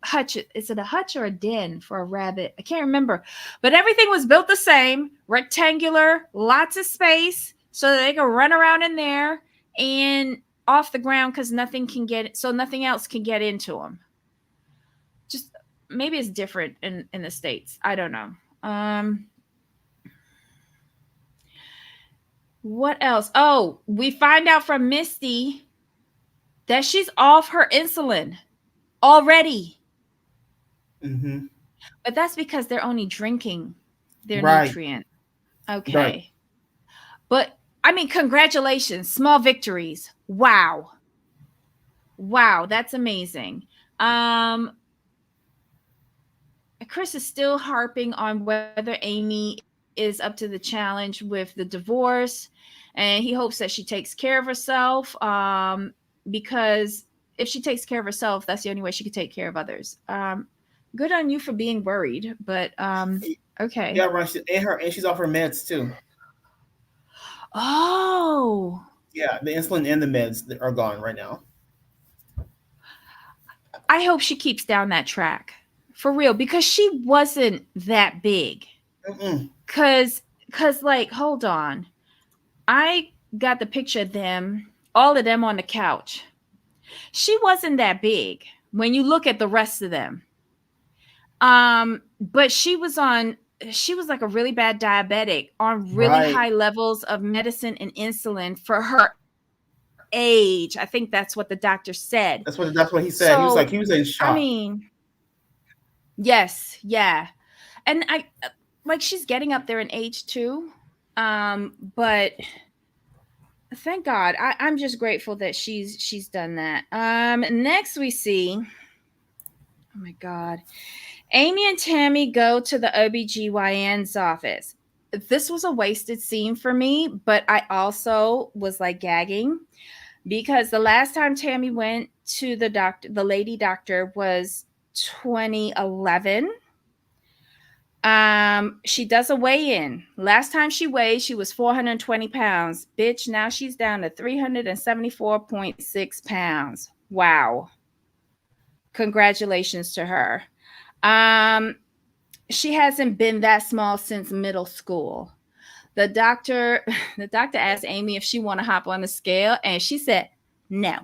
hutch, is it a hutch or a den for a rabbit? I can't remember. But everything was built the same, rectangular, lots of space so that they can run around in there and off the ground cuz nothing else can get into them. Just maybe it's different in the states. I don't know. What else? Oh, we find out from Misty that she's off her insulin already. Mm-hmm. But that's because they're only drinking their Right. nutrient. Right. Okay. But I mean, congratulations, small victories. Wow. Wow, that's amazing. Um Chris is still harping on whether Amy is up to the challenge with the divorce, and he hopes that she takes care of herself. Because if she takes care of herself, that's the only way she could take care of others. Good on you for being worried, but Yeah, okay. right. And she's off her meds too. Oh, Yeah, the insulin and the meds are gone right now. I hope she keeps down that track for real because she wasn't that big. Mm-mm. Cause, like, hold on. I got the picture of them, all of them on the couch. She wasn't that big when you look at the rest of them. But she was like a really bad diabetic on really Right. high levels of medicine and insulin for her age. I think that's what the doctor said. That's what he So, said. He was in I shock. mean, yes, yeah. And I like she's getting up there in age too. But thank God. I'm just grateful that she's done that. Next we see, oh my God. Amy and Tammy go to the OBGYN's office. This was a wasted scene for me, but I also was like gagging because the last time Tammy went to the lady doctor was 2011. She does a weigh in. Last time she weighed, she was 420 pounds. Bitch, now she's down to 374.6 pounds. Wow. Congratulations to her. Um, she hasn't been that small since middle school. The doctor, the doctor asked Amy if she want to hop on the scale, and she said no.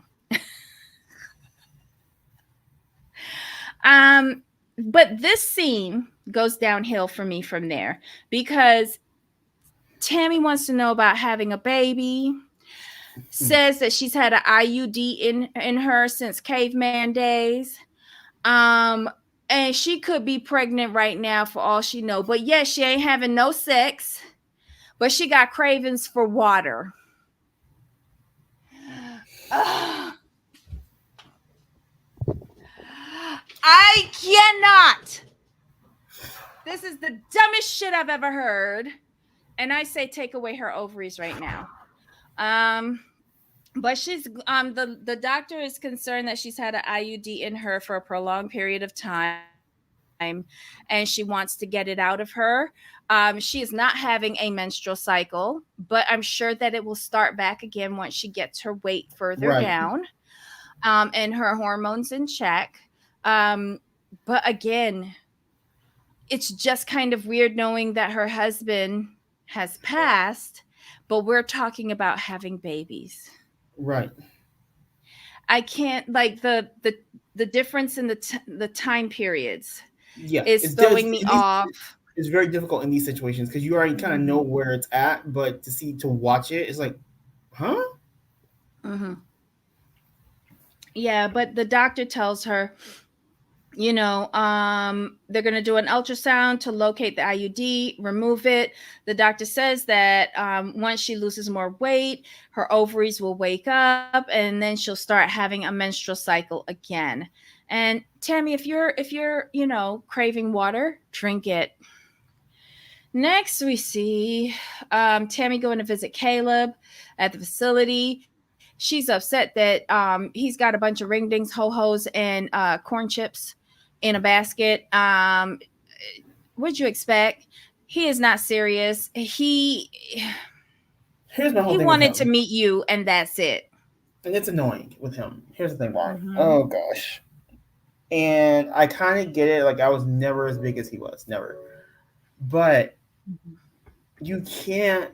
Um, but this scene goes downhill for me from there because Tammy wants to know about having a baby, says that she's had an IUD in her since caveman days. Um, and she could be pregnant right now for all she know. But yes, she ain't having no sex, but she got cravings for water. I cannot. This is the dumbest shit I've ever heard. And I say take away her ovaries right now. But she's the doctor is concerned that she's had an IUD in her for a prolonged period of time, and she wants to get it out of her. She is not having a menstrual cycle, but I'm sure that it will start back again once she gets her weight further Right. down, and her hormones in check. Um, but again, it's just kind of weird knowing that her husband has passed, but we're talking about having babies. Right. I can't like the difference in the time periods Yeah. is throwing me off. It's very difficult in these situations because you already kind of know Mhm. where it's at, but to watch it, it's like, huh? Mhm. Yeah, but the doctor tells her, they're going to do an ultrasound to locate the IUD, remove it. The doctor says that once she loses more weight, her ovaries will wake up and then she'll start having a menstrual cycle again. And Tammy, if you're craving water, drink it. Next, we see Tammy going to visit Caleb at the facility. She's upset that he's got a bunch of ring dings, ho hos, and corn chips in a basket. What'd you expect? He is not serious. Here's my whole He thing with wanted to him, meet you, and that's it. and it's annoying with him. Here's the thing why. Mm-hmm. Oh gosh. And I kind of get it. Like I was never as big as he was, never. But you can't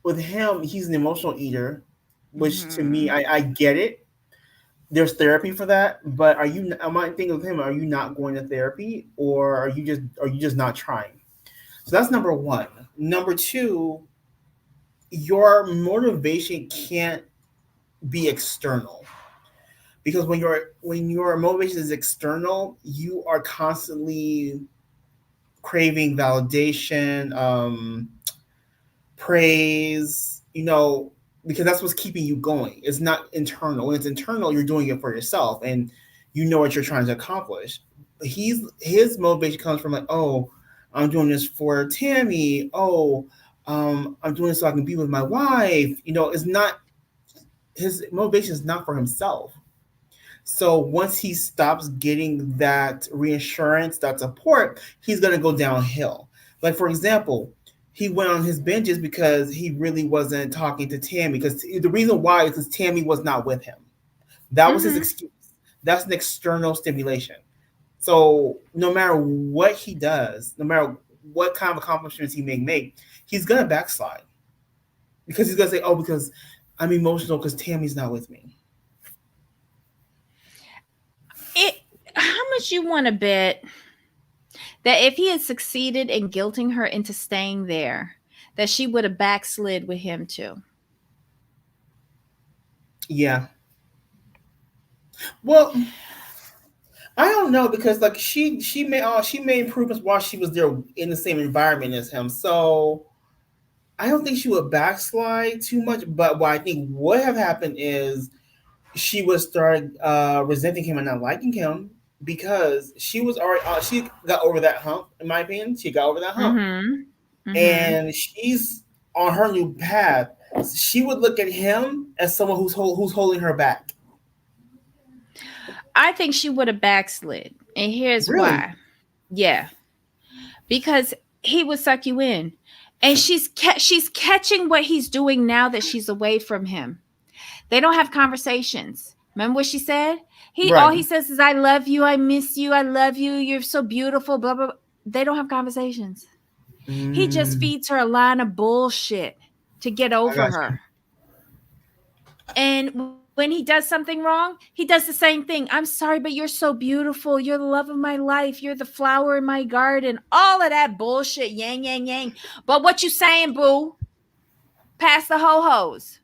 with him. He's an emotional eater, which to me, Mm-hmm. I get it. There's therapy for that, but are you? I might think of him. Are you not going to therapy, or are you just not trying? So that's number one. Number two, your motivation can't be external because when your motivation is external, you are constantly craving validation, praise, because that's what's keeping you going. It's not internal. When it's internal, you're doing it for yourself and you know what you're trying to accomplish. His motivation comes from like, oh, I'm doing this for Tammy. Oh, I'm doing this so I can be with my wife. It's not his motivation is not for himself. So once he stops getting that reassurance, that support, he's gonna go downhill. Like for example, he went on his binges because he really wasn't talking to Tammy. Because the reason why is because Tammy was not with him. That was his Mm-hmm. excuse. That's an external stimulation. So no matter what he does, no matter what kind of accomplishments he may make, he's gonna backslide. Because he's gonna say, "Oh, because I'm emotional because Tammy's not with me." How much you want to bet that if he had succeeded in guilting her into staying there, that she would have backslid with him too? Yeah. Well, I don't know because like she made improvements while she was there in the same environment as him. So I don't think she would backslide too much. But what I think would have happened is she would start resenting him and not liking him because she was already she got over that hump. In my opinion, she got over that hump, Mm-hmm. Mm-hmm. and she's on her new path. She would look at him as someone who's holding her back. I think she would have backslid. And here's Really? why. Yeah. Because he would suck you in. And she's catching what he's doing now that she's away from him. They don't have conversations. Remember what she said? He all Right. he says is I love you, I miss you, I love you, you're so beautiful, blah blah blah. They don't have conversations. He just Mm, feeds her a line of bullshit to get I over got her. And when he does something wrong, he does the same thing. I'm sorry, but you're so beautiful. You're the love of my life. You're the flower in my garden. All of that bullshit, yang, yang, yang. But what you saying, boo? Pass the ho-hos.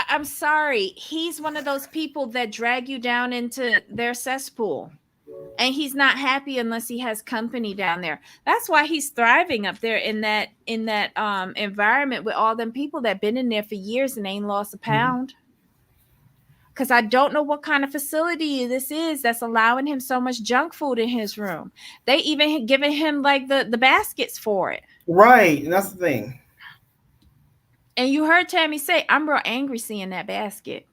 I'm sorry. He's one of those people that drag you down into their cesspool. And he's not happy unless he has company down there. That's why he's thriving up there in that environment with all them people that been in there for years and ain't lost a you. pound. Because I don't know what kind of facility this is that's allowing him so much junk food in his room. They even giving him like the baskets for it. Right, and that's the thing. And you heard Tammy say, I'm real angry seeing that basket.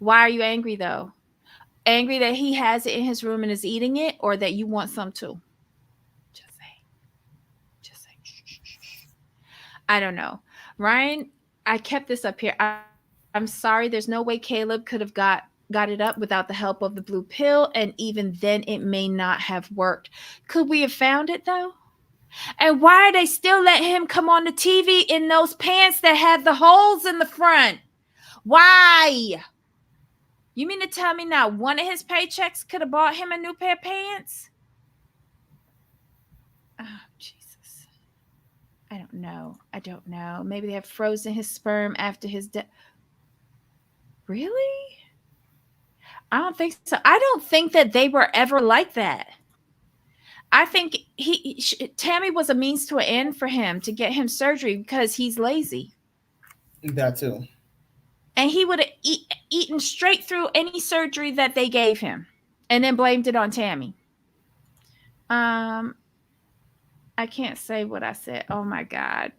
Why are you angry though? Angry that he has it in his room and is eating it, or that you want some too? Just say, just say. I don't know. Ryan, I kept this up here. I'm sorry. There's no way Caleb could have got it up without the help of the blue pill, and even then it may not have worked. Could we have found it though? And why are they still letting him come on the TV in those pants that have the holes in the front? Why? You mean to tell me now one of his paychecks could have bought him a new pair of pants? Oh, Jesus. I don't know. I don't know. Maybe they have frozen his sperm after his death. Really? I don't think so. I don't think that they were ever like that. I think Tammy was a means to an end for him to get him surgery because he's lazy. That too. And he would have eaten straight through any surgery that they gave him and then blamed it on Tammy. Um, I can't say what I said. Oh my God.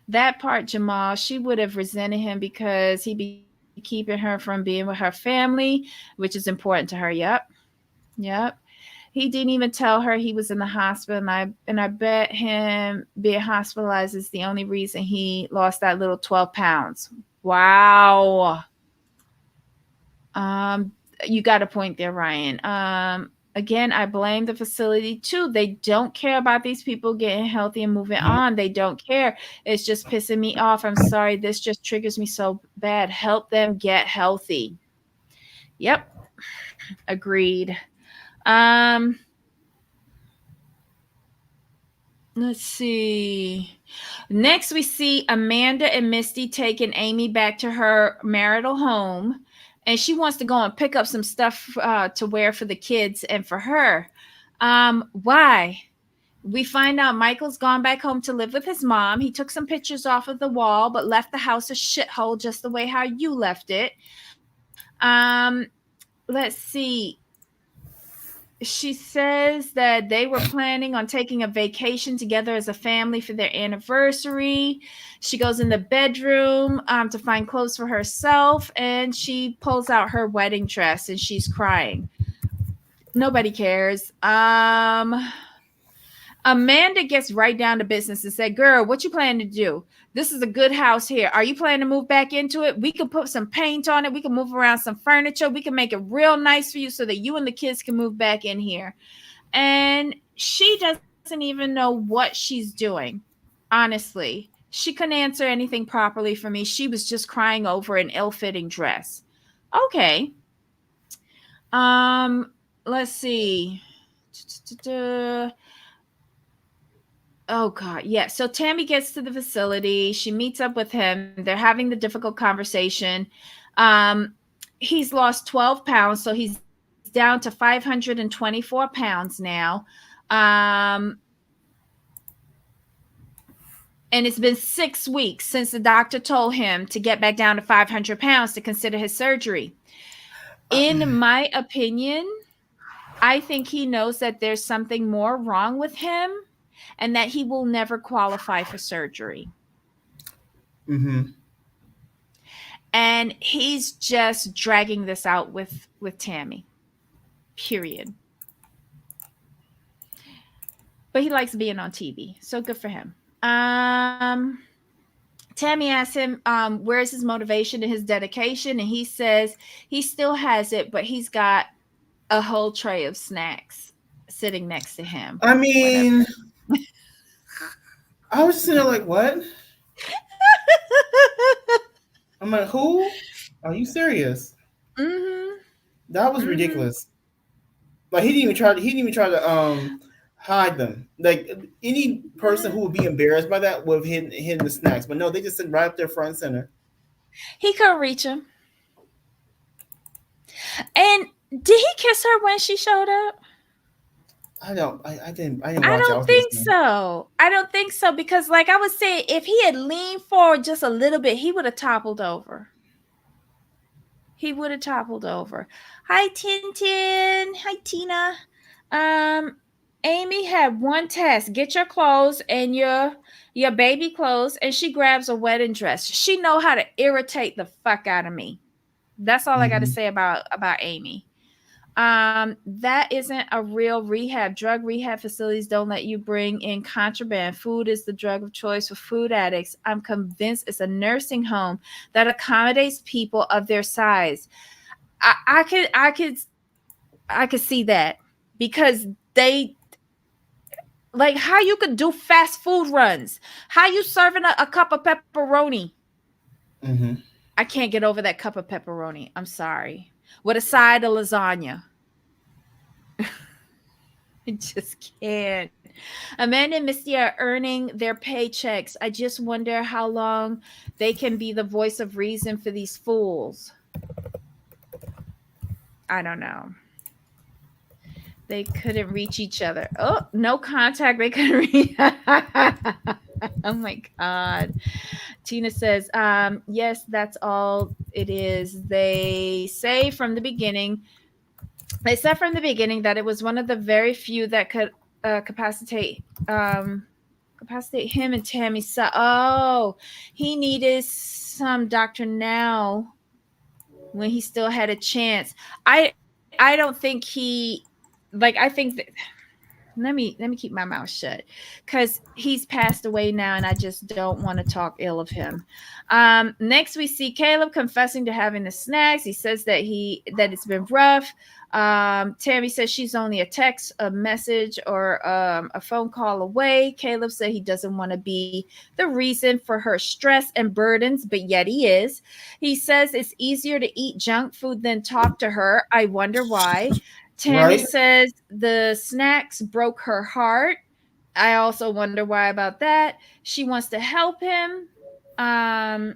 That part, Jamal, she would have resented him because he'd be keeping her from being with her family, which is important to her. Yep. Yep. He didn't even tell her he was in the hospital, and I bet him being hospitalized is the only reason he lost that little 12 pounds. Wow. Um, you got a point there, Ryan. Again, I blame the facility too. They don't care about these people getting healthy and moving on. They don't care. It's just pissing me off. I'm sorry. This just triggers me so bad. Help them get healthy. Yep. Agreed. Um, let's see. Next, we see Amanda and Misty taking Amy back to her marital home, and she wants to go and pick up some stuff to wear for the kids and for her. Why? We find out Michael's gone back home to live with his mom. He took some pictures off of the wall, but left the house a shithole just the way how you left it. Let's see. She says that they were planning on taking a vacation together as a family for their anniversary. She goes in the bedroom to find clothes for herself, and she pulls out her wedding dress and she's crying. Nobody cares. Amanda gets right down to business and said, girl, what you planning to do? This is a good house here. Are you planning to move back into it? We can put some paint on it. We can move around some furniture. We can make it real nice for you so that you and the kids can move back in here. And she doesn't even know what she's doing. Honestly, she couldn't answer anything properly for me. She was just crying over an ill-fitting dress. Okay. Um, let's see. Oh God, yeah. So Tammy gets to the facility. She meets up with him. They're having the difficult conversation. Um, he's lost 12 pounds, so he's down to 524 pounds now. Um, and it's been 6 weeks since the doctor told him to get back down to 500 pounds to consider his surgery. In my opinion, I think he knows that there's something more wrong with him and that he will never qualify for surgery. Mm-hmm. And he's just dragging this out with Tammy. Period. But he likes being on TV, so good for him. Tammy asks him, where's his motivation and his dedication, and he says he still has it, but he's got a whole tray of snacks sitting next to him. I mean, I was sitting there like, what? I'm like, who? Are you serious? Mm-hmm. That was ridiculous. Like he didn't even try to hide them. Like any person who would be embarrassed by that would have hidden the snacks. But no, they just sit right up there front and center. He couldn't reach him. And did he kiss her when she showed up? I didn't watch I it. I don't was think listening. so. I don't think so because, like I was saying, if he had leaned forward just a little bit, he would have toppled over. He would have toppled over. Hi, Tintin. Hi, Tina. Um, Amy had one task: get your clothes and your baby clothes, and she grabs a wedding dress. She know how to irritate the fuck out of me. That's all I got to Mm-hmm. say about Amy. That isn't a real rehab. Drug rehab facilities don't let you bring in contraband. Food is the drug of choice for food addicts. I'm convinced it's a nursing home that accommodates people of their size. I could see that because they like how you could do fast food runs. How you serving a cup of pepperoni? Mm-hmm. I can't get over that cup of pepperoni. I'm sorry. With a side of lasagna. I just can't. Amanda and Misty are earning their paychecks. I just wonder how long they can be the voice of reason for these fools. I don't know. They couldn't reach each other. Oh, no contact. They couldn't reach. Oh my God. Tina says, yes, that's all it is. They said from the beginning that it was one of the very few that could capacitate him and Tammy. So, oh, he needed some Dr. Now when he still had a chance. I don't think he like I think that let me keep my mouth shut because he's passed away now and I just don't want to talk ill of him. Next we see Caleb confessing to having the snacks. He says that it's been rough. Tammy says she's only a text, a message, or a phone call away. Caleb said he doesn't want to be the reason for her stress and burdens, but yet he is. He says it's easier to eat junk food than talk to her. I wonder why. Tammy Right? says the snacks broke her heart. I also wonder why about that. She wants to help him. Um,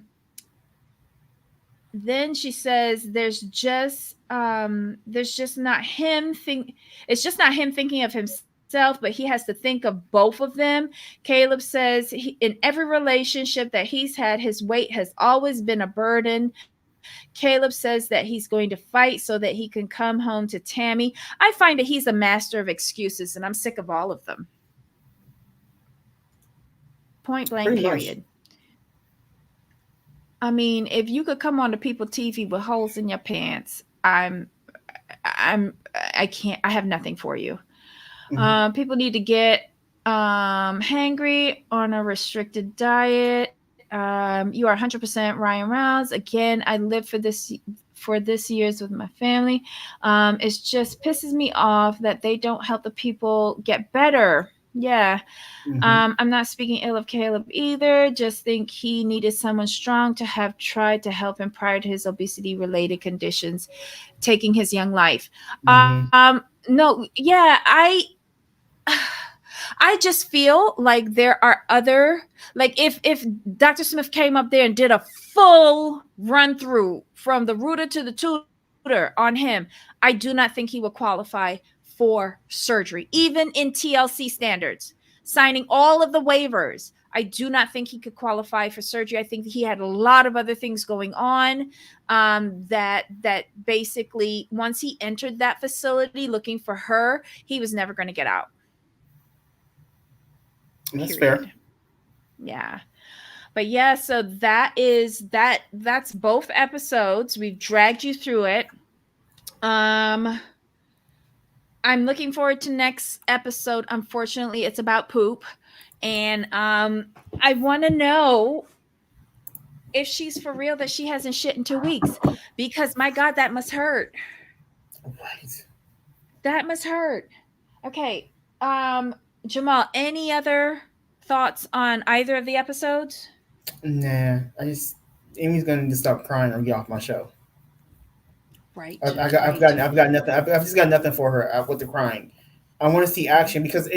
then she says there's just not him think it's just not him thinking of himself, but he has to think of both of them. Caleb says in every relationship that he's had, his weight has always been a burden. Caleb says that he's going to fight so that he can come home to Tammy. I find that he's a master of excuses and I'm sick of all of them. Point blank Pretty much. period. I mean, if you could come on to People TV with holes in your pants, I'm I can't I have nothing for you. Mm-hmm. People need to get hangry on a restricted diet. You are 100% Ryan Rounds. Again, I live for this years with my family. It just pisses me off that they don't help the people get better. Yeah. Mm-hmm. I'm not speaking ill of Caleb either. Just think he needed someone strong to have tried to help him prior to his obesity related conditions taking his young life. Mm-hmm. No, yeah, I just feel like there are other, like if Dr. Smith came up there and did a full run through from the rooter to the tutor on him, I do not think he would qualify for surgery, even in TLC standards. Signing all of the waivers, I do not think he could qualify for surgery. I think he had a lot of other things going on, that basically once he entered that facility looking for her, he was never going to get out. That's fair. Period. Yeah. But yeah, so that's both episodes. We've dragged you through it. Um I'm looking forward to next episode. Unfortunately, it's about poop. And I want to know if she's for real that she hasn't shit in 2 weeks, because my god, that must hurt. Right. That must hurt. Okay. Jamal, any other thoughts on either of the episodes? Nah, I just Amy's gonna need to stop crying or get off my show. Right, I've right. got nothing. I've just got nothing for her with the crying. I want to see action because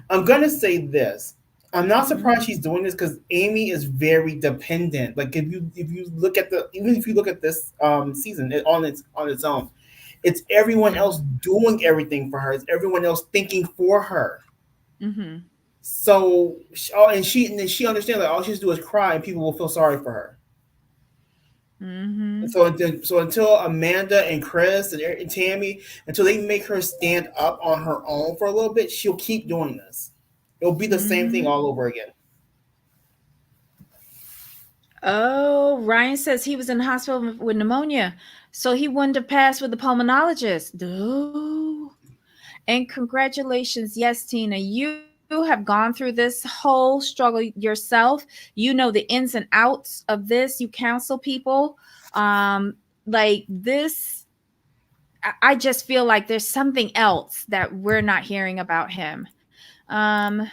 I'm gonna say this. I'm not Mm-hmm. surprised she's doing this because Amy is very dependent. Like if you look at the even if you look at this season on its own, it's everyone Mm-hmm. else doing everything for her. It's everyone else thinking for her. Mm-hmm. So and then she understands that all she has to do is cry and people will feel sorry for her. Mm-hmm. So until Amanda and Chris and Tammy, until they make her stand up on her own for a little bit, she'll keep doing this. It'll be the same thing Mm-hmm. all over again. Oh, Ryan says he was in the hospital with pneumonia, so he wouldn't have passed with the pulmonologist. Ooh. And congratulations. Yes, Tina, you have gone through this whole struggle yourself. You know the ins and outs of this. You counsel people. Um, like this, I just feel like there's something else that we're not hearing about him. Um,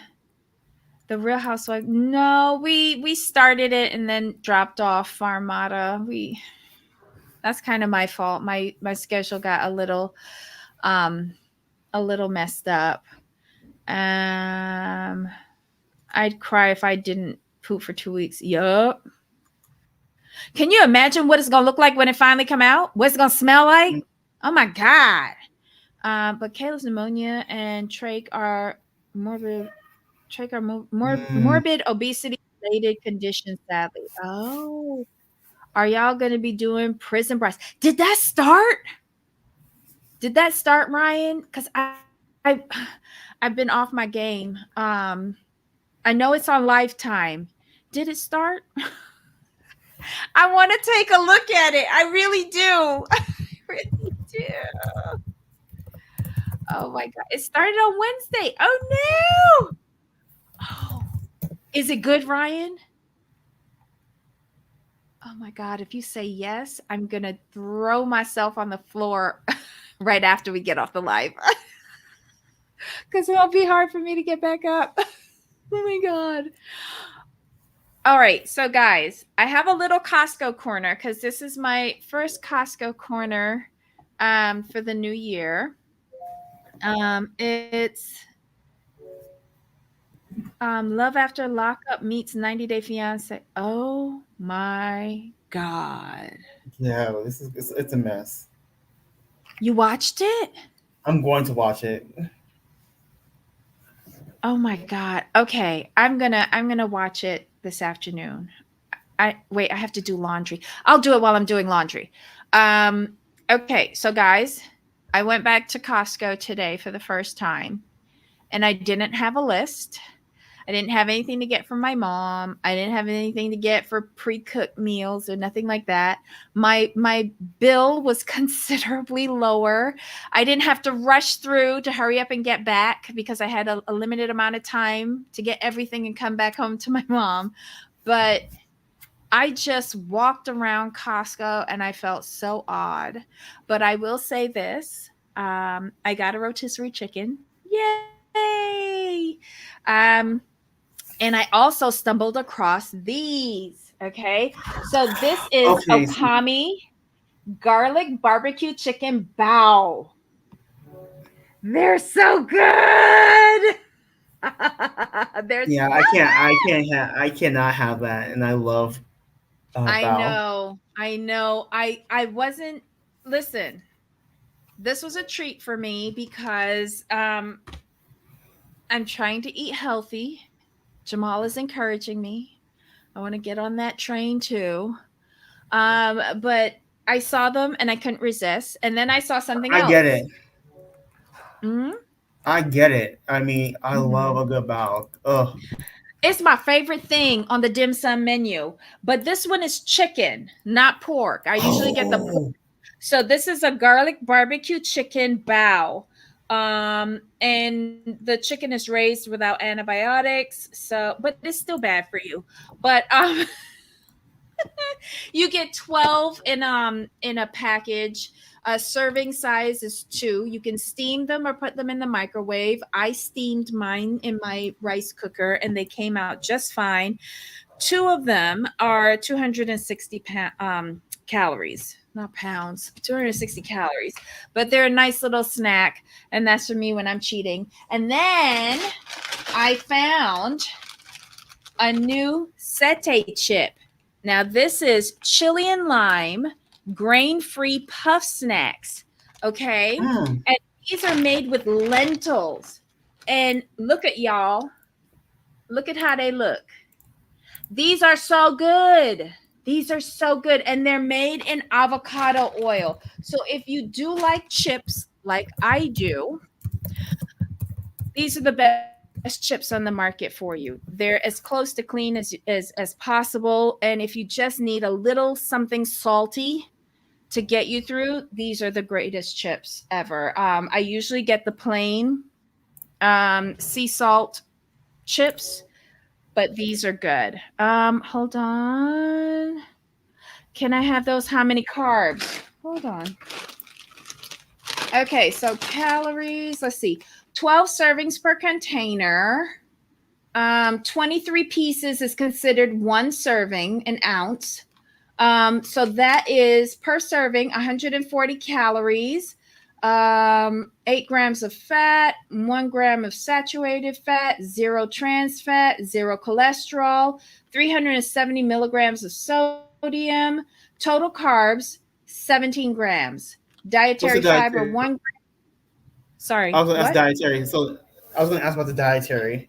the Real Housewife. No, we started it and then dropped off Farmata. We That's kind of my fault. My schedule got um a little messed up. Um I'd cry if I didn't poop for 2 weeks. Yup. Can you imagine what it's gonna look like when it finally come out? What it's gonna smell like? Oh my god. But Kayla's pneumonia and morbid trach are Mm, morbid obesity related conditions. Sadly. Oh, are y'all gonna be doing prison breaks? Did that start? Did that start, Ryan? Because I've been off my game. I know it's on Lifetime. Did it start? I want to take a look at it. I really do. I really do. Oh my god! It started on Wednesday. Oh no! Oh, is it good, Ryan? Oh my god! If you say yes, I'm gonna throw myself on the floor right after we get off the live, because it'll be hard for me to get back up. Oh my god! All right, so guys, I have a little Costco corner because this is my first Costco corner for the new year. It's Love After Lockup meets 90 Day Fiance. Oh my god. yeah, it's a mess. You watched it? I'm going to watch it. Oh my god. Okay, I'm going to watch it this afternoon. I wait, I have to do laundry. I'll do it while I'm doing laundry. Okay, so guys, I went back to Costco today for the first time and I didn't have a list. I didn't have anything to get from my mom. I didn't have anything to get for pre-cooked meals or nothing like that. My bill was considerably lower. I didn't have to rush through to hurry up and get back because I had a limited amount of time to get everything and come back home to my mom. But I just walked around Costco and I felt so odd. But I will say this, I got a rotisserie chicken. Yay! Um, and I also stumbled across these. Okay. So this is Okay, so Okami garlic barbecue chicken bao. They're so good. They're yeah, so I cannot have that, and I love I bao. know. I know. I wasn't listen. This was a treat for me because I'm trying to eat healthy. Jamal is encouraging me. I want to get on that train too. But I saw them and I couldn't resist. And then I saw something I get else. it. Mm-hmm. I get it. I mean, I love Mm-hmm. a good bao. Ugh. It's my favorite thing on the dim sum menu. But this one is chicken, not pork. I usually get the pork. Oh, So this is a garlic barbecue chicken bao. And the chicken is raised without antibiotics. So, but it's still bad for you. But you get 12 in a package. Serving size is 2. You can steam them or put them in the microwave. I steamed mine in my rice cooker and they came out just fine. 2 of them are 260 calories, not pounds, 260 calories. But they're a nice little snack, and that's for me when I'm cheating. And then I found a new satay chip. Now, this is chili and lime, grain free puff snacks. Okay. mm. And these are made with lentils. And look at y'all. Look at how they look. These are so good. These are so good. And they're made in avocado oil. So if you do like chips, like I do, these are the best chips on the market for you. They're as close to clean as possible. And if you just need a little something salty to get you through, these are the greatest chips ever. I usually get the plain sea salt chips, but these are good. Hold on. Can I have those? How many carbs? Hold on. Okay, so calories. Let's see. 12 servings per container. 23 pieces is considered one serving, an ounce. So that is per serving 140 calories, 8 grams of fat, 1 gram of saturated fat, 0 trans fat, 0 cholesterol, 370 milligrams of sodium, total carbs 17 grams, What's dietary the fiber dietary? 1. I Sorry, was gonna ask what? dietary. So I was gonna ask about the dietary.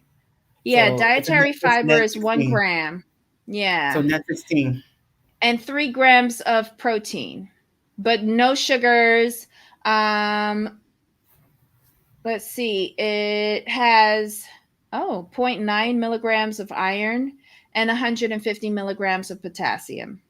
Yeah, So dietary it's fiber net is 1 16. gram. So Yeah. net 16. And 3 grams of protein, but no sugars. Um, let's see, it has zero point 0.9 milligrams of iron and 150 milligrams of potassium.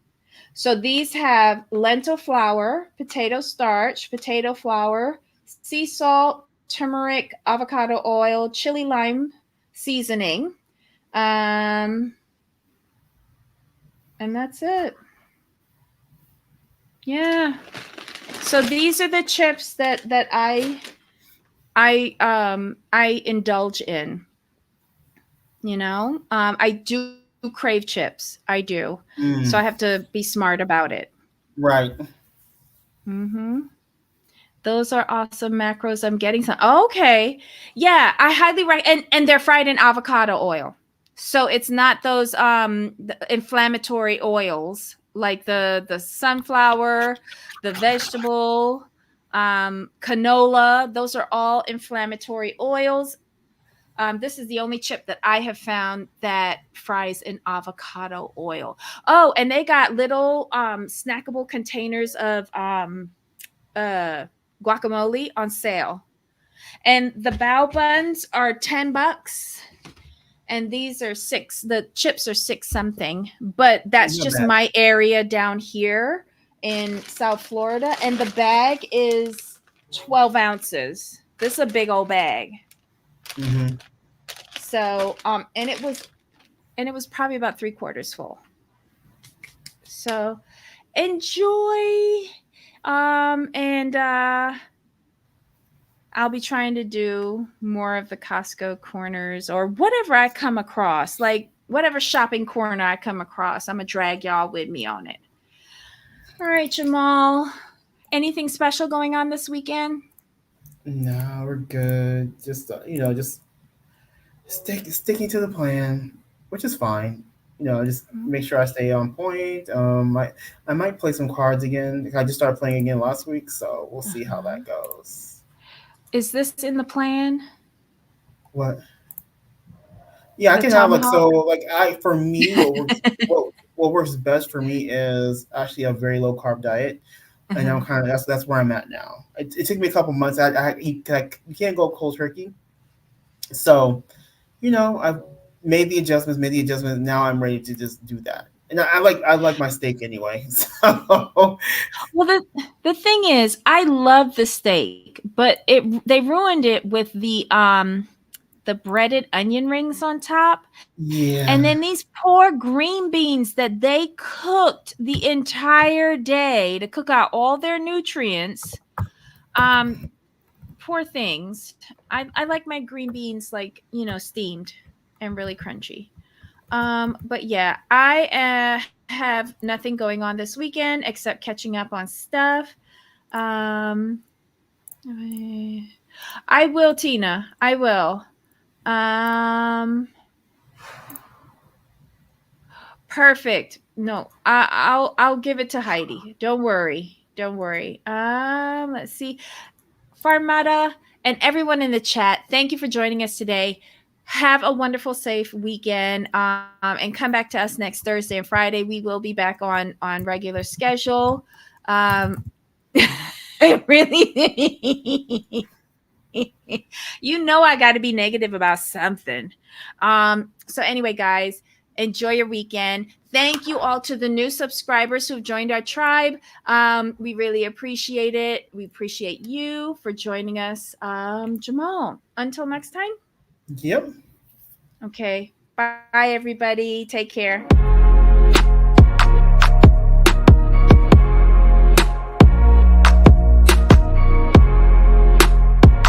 So these have lentil flour, potato flour, sea salt, turmeric, avocado oil, chili lime seasoning. Um, and that's it. Yeah. So these are the chips that I indulge in. I do crave chips. I do. So I have Mm, to be smart about it. right. Mhm. Those are awesome macros. I'm getting some. Oh, okay. Yeah, I highly recommend, and they're fried in avocado oil. So it's not those inflammatory oils like the sunflower, the vegetable, canola. Those are all inflammatory oils. This is the only chip that I have found that fries in avocado oil. Oh, and they got little snackable containers of uh, guacamole on sale. And the bao buns are $10. And these are 6. The chips are 6 something. But that's Not just bad. my area down here in South Florida. And the bag is 12 ounces. This is a big old bag. Mm-hmm. So and it was probably about 3/4 full. So enjoy. And I'll be trying to do more of the Costco corners or whatever I come across, like whatever shopping corner I come across. I'm going to drag y'all with me on it. All right, Jamal. Anything special going on this weekend? No, we're good. Just just sticking to the plan, which is fine. Just make sure I stay on point. I might play some cards again. I just started playing again last week, so we'll see how that goes. Is this in the plan? What? Yeah, I The can have like tomahawk? so like I for me what works best for me is actually a very low carb diet, and I'm kind of that's where I'm at now. It took me a couple months. You can't go cold turkey, so I've made the adjustments, Now I'm ready to just do that. And I like my steak anyway. So Well, the thing is, I love the steak, but they ruined it with the breaded onion rings on top. yeah. And then these poor green beans that they cooked the entire day to cook out all their nutrients. Um, Poor things. I like my green beans like, steamed and really crunchy. But yeah, I have nothing going on this weekend except catching up on stuff. Um, I will, Tina. I will. Um, Perfect. No, I'll give it to Heidi. Don't worry. Don't worry. Let's see. Farmata and everyone in the chat, thank you for joining us today. Have a wonderful, safe weekend, and come back to us next Thursday and Friday. We will be back on regular schedule. Um, really, I got to be negative about something. So anyway, guys, enjoy your weekend. Thank you all to the new subscribers who've joined our tribe. We really appreciate it. We appreciate you for joining us. Jamal, until next time. Yep. Okay. Bye, everybody. Take care.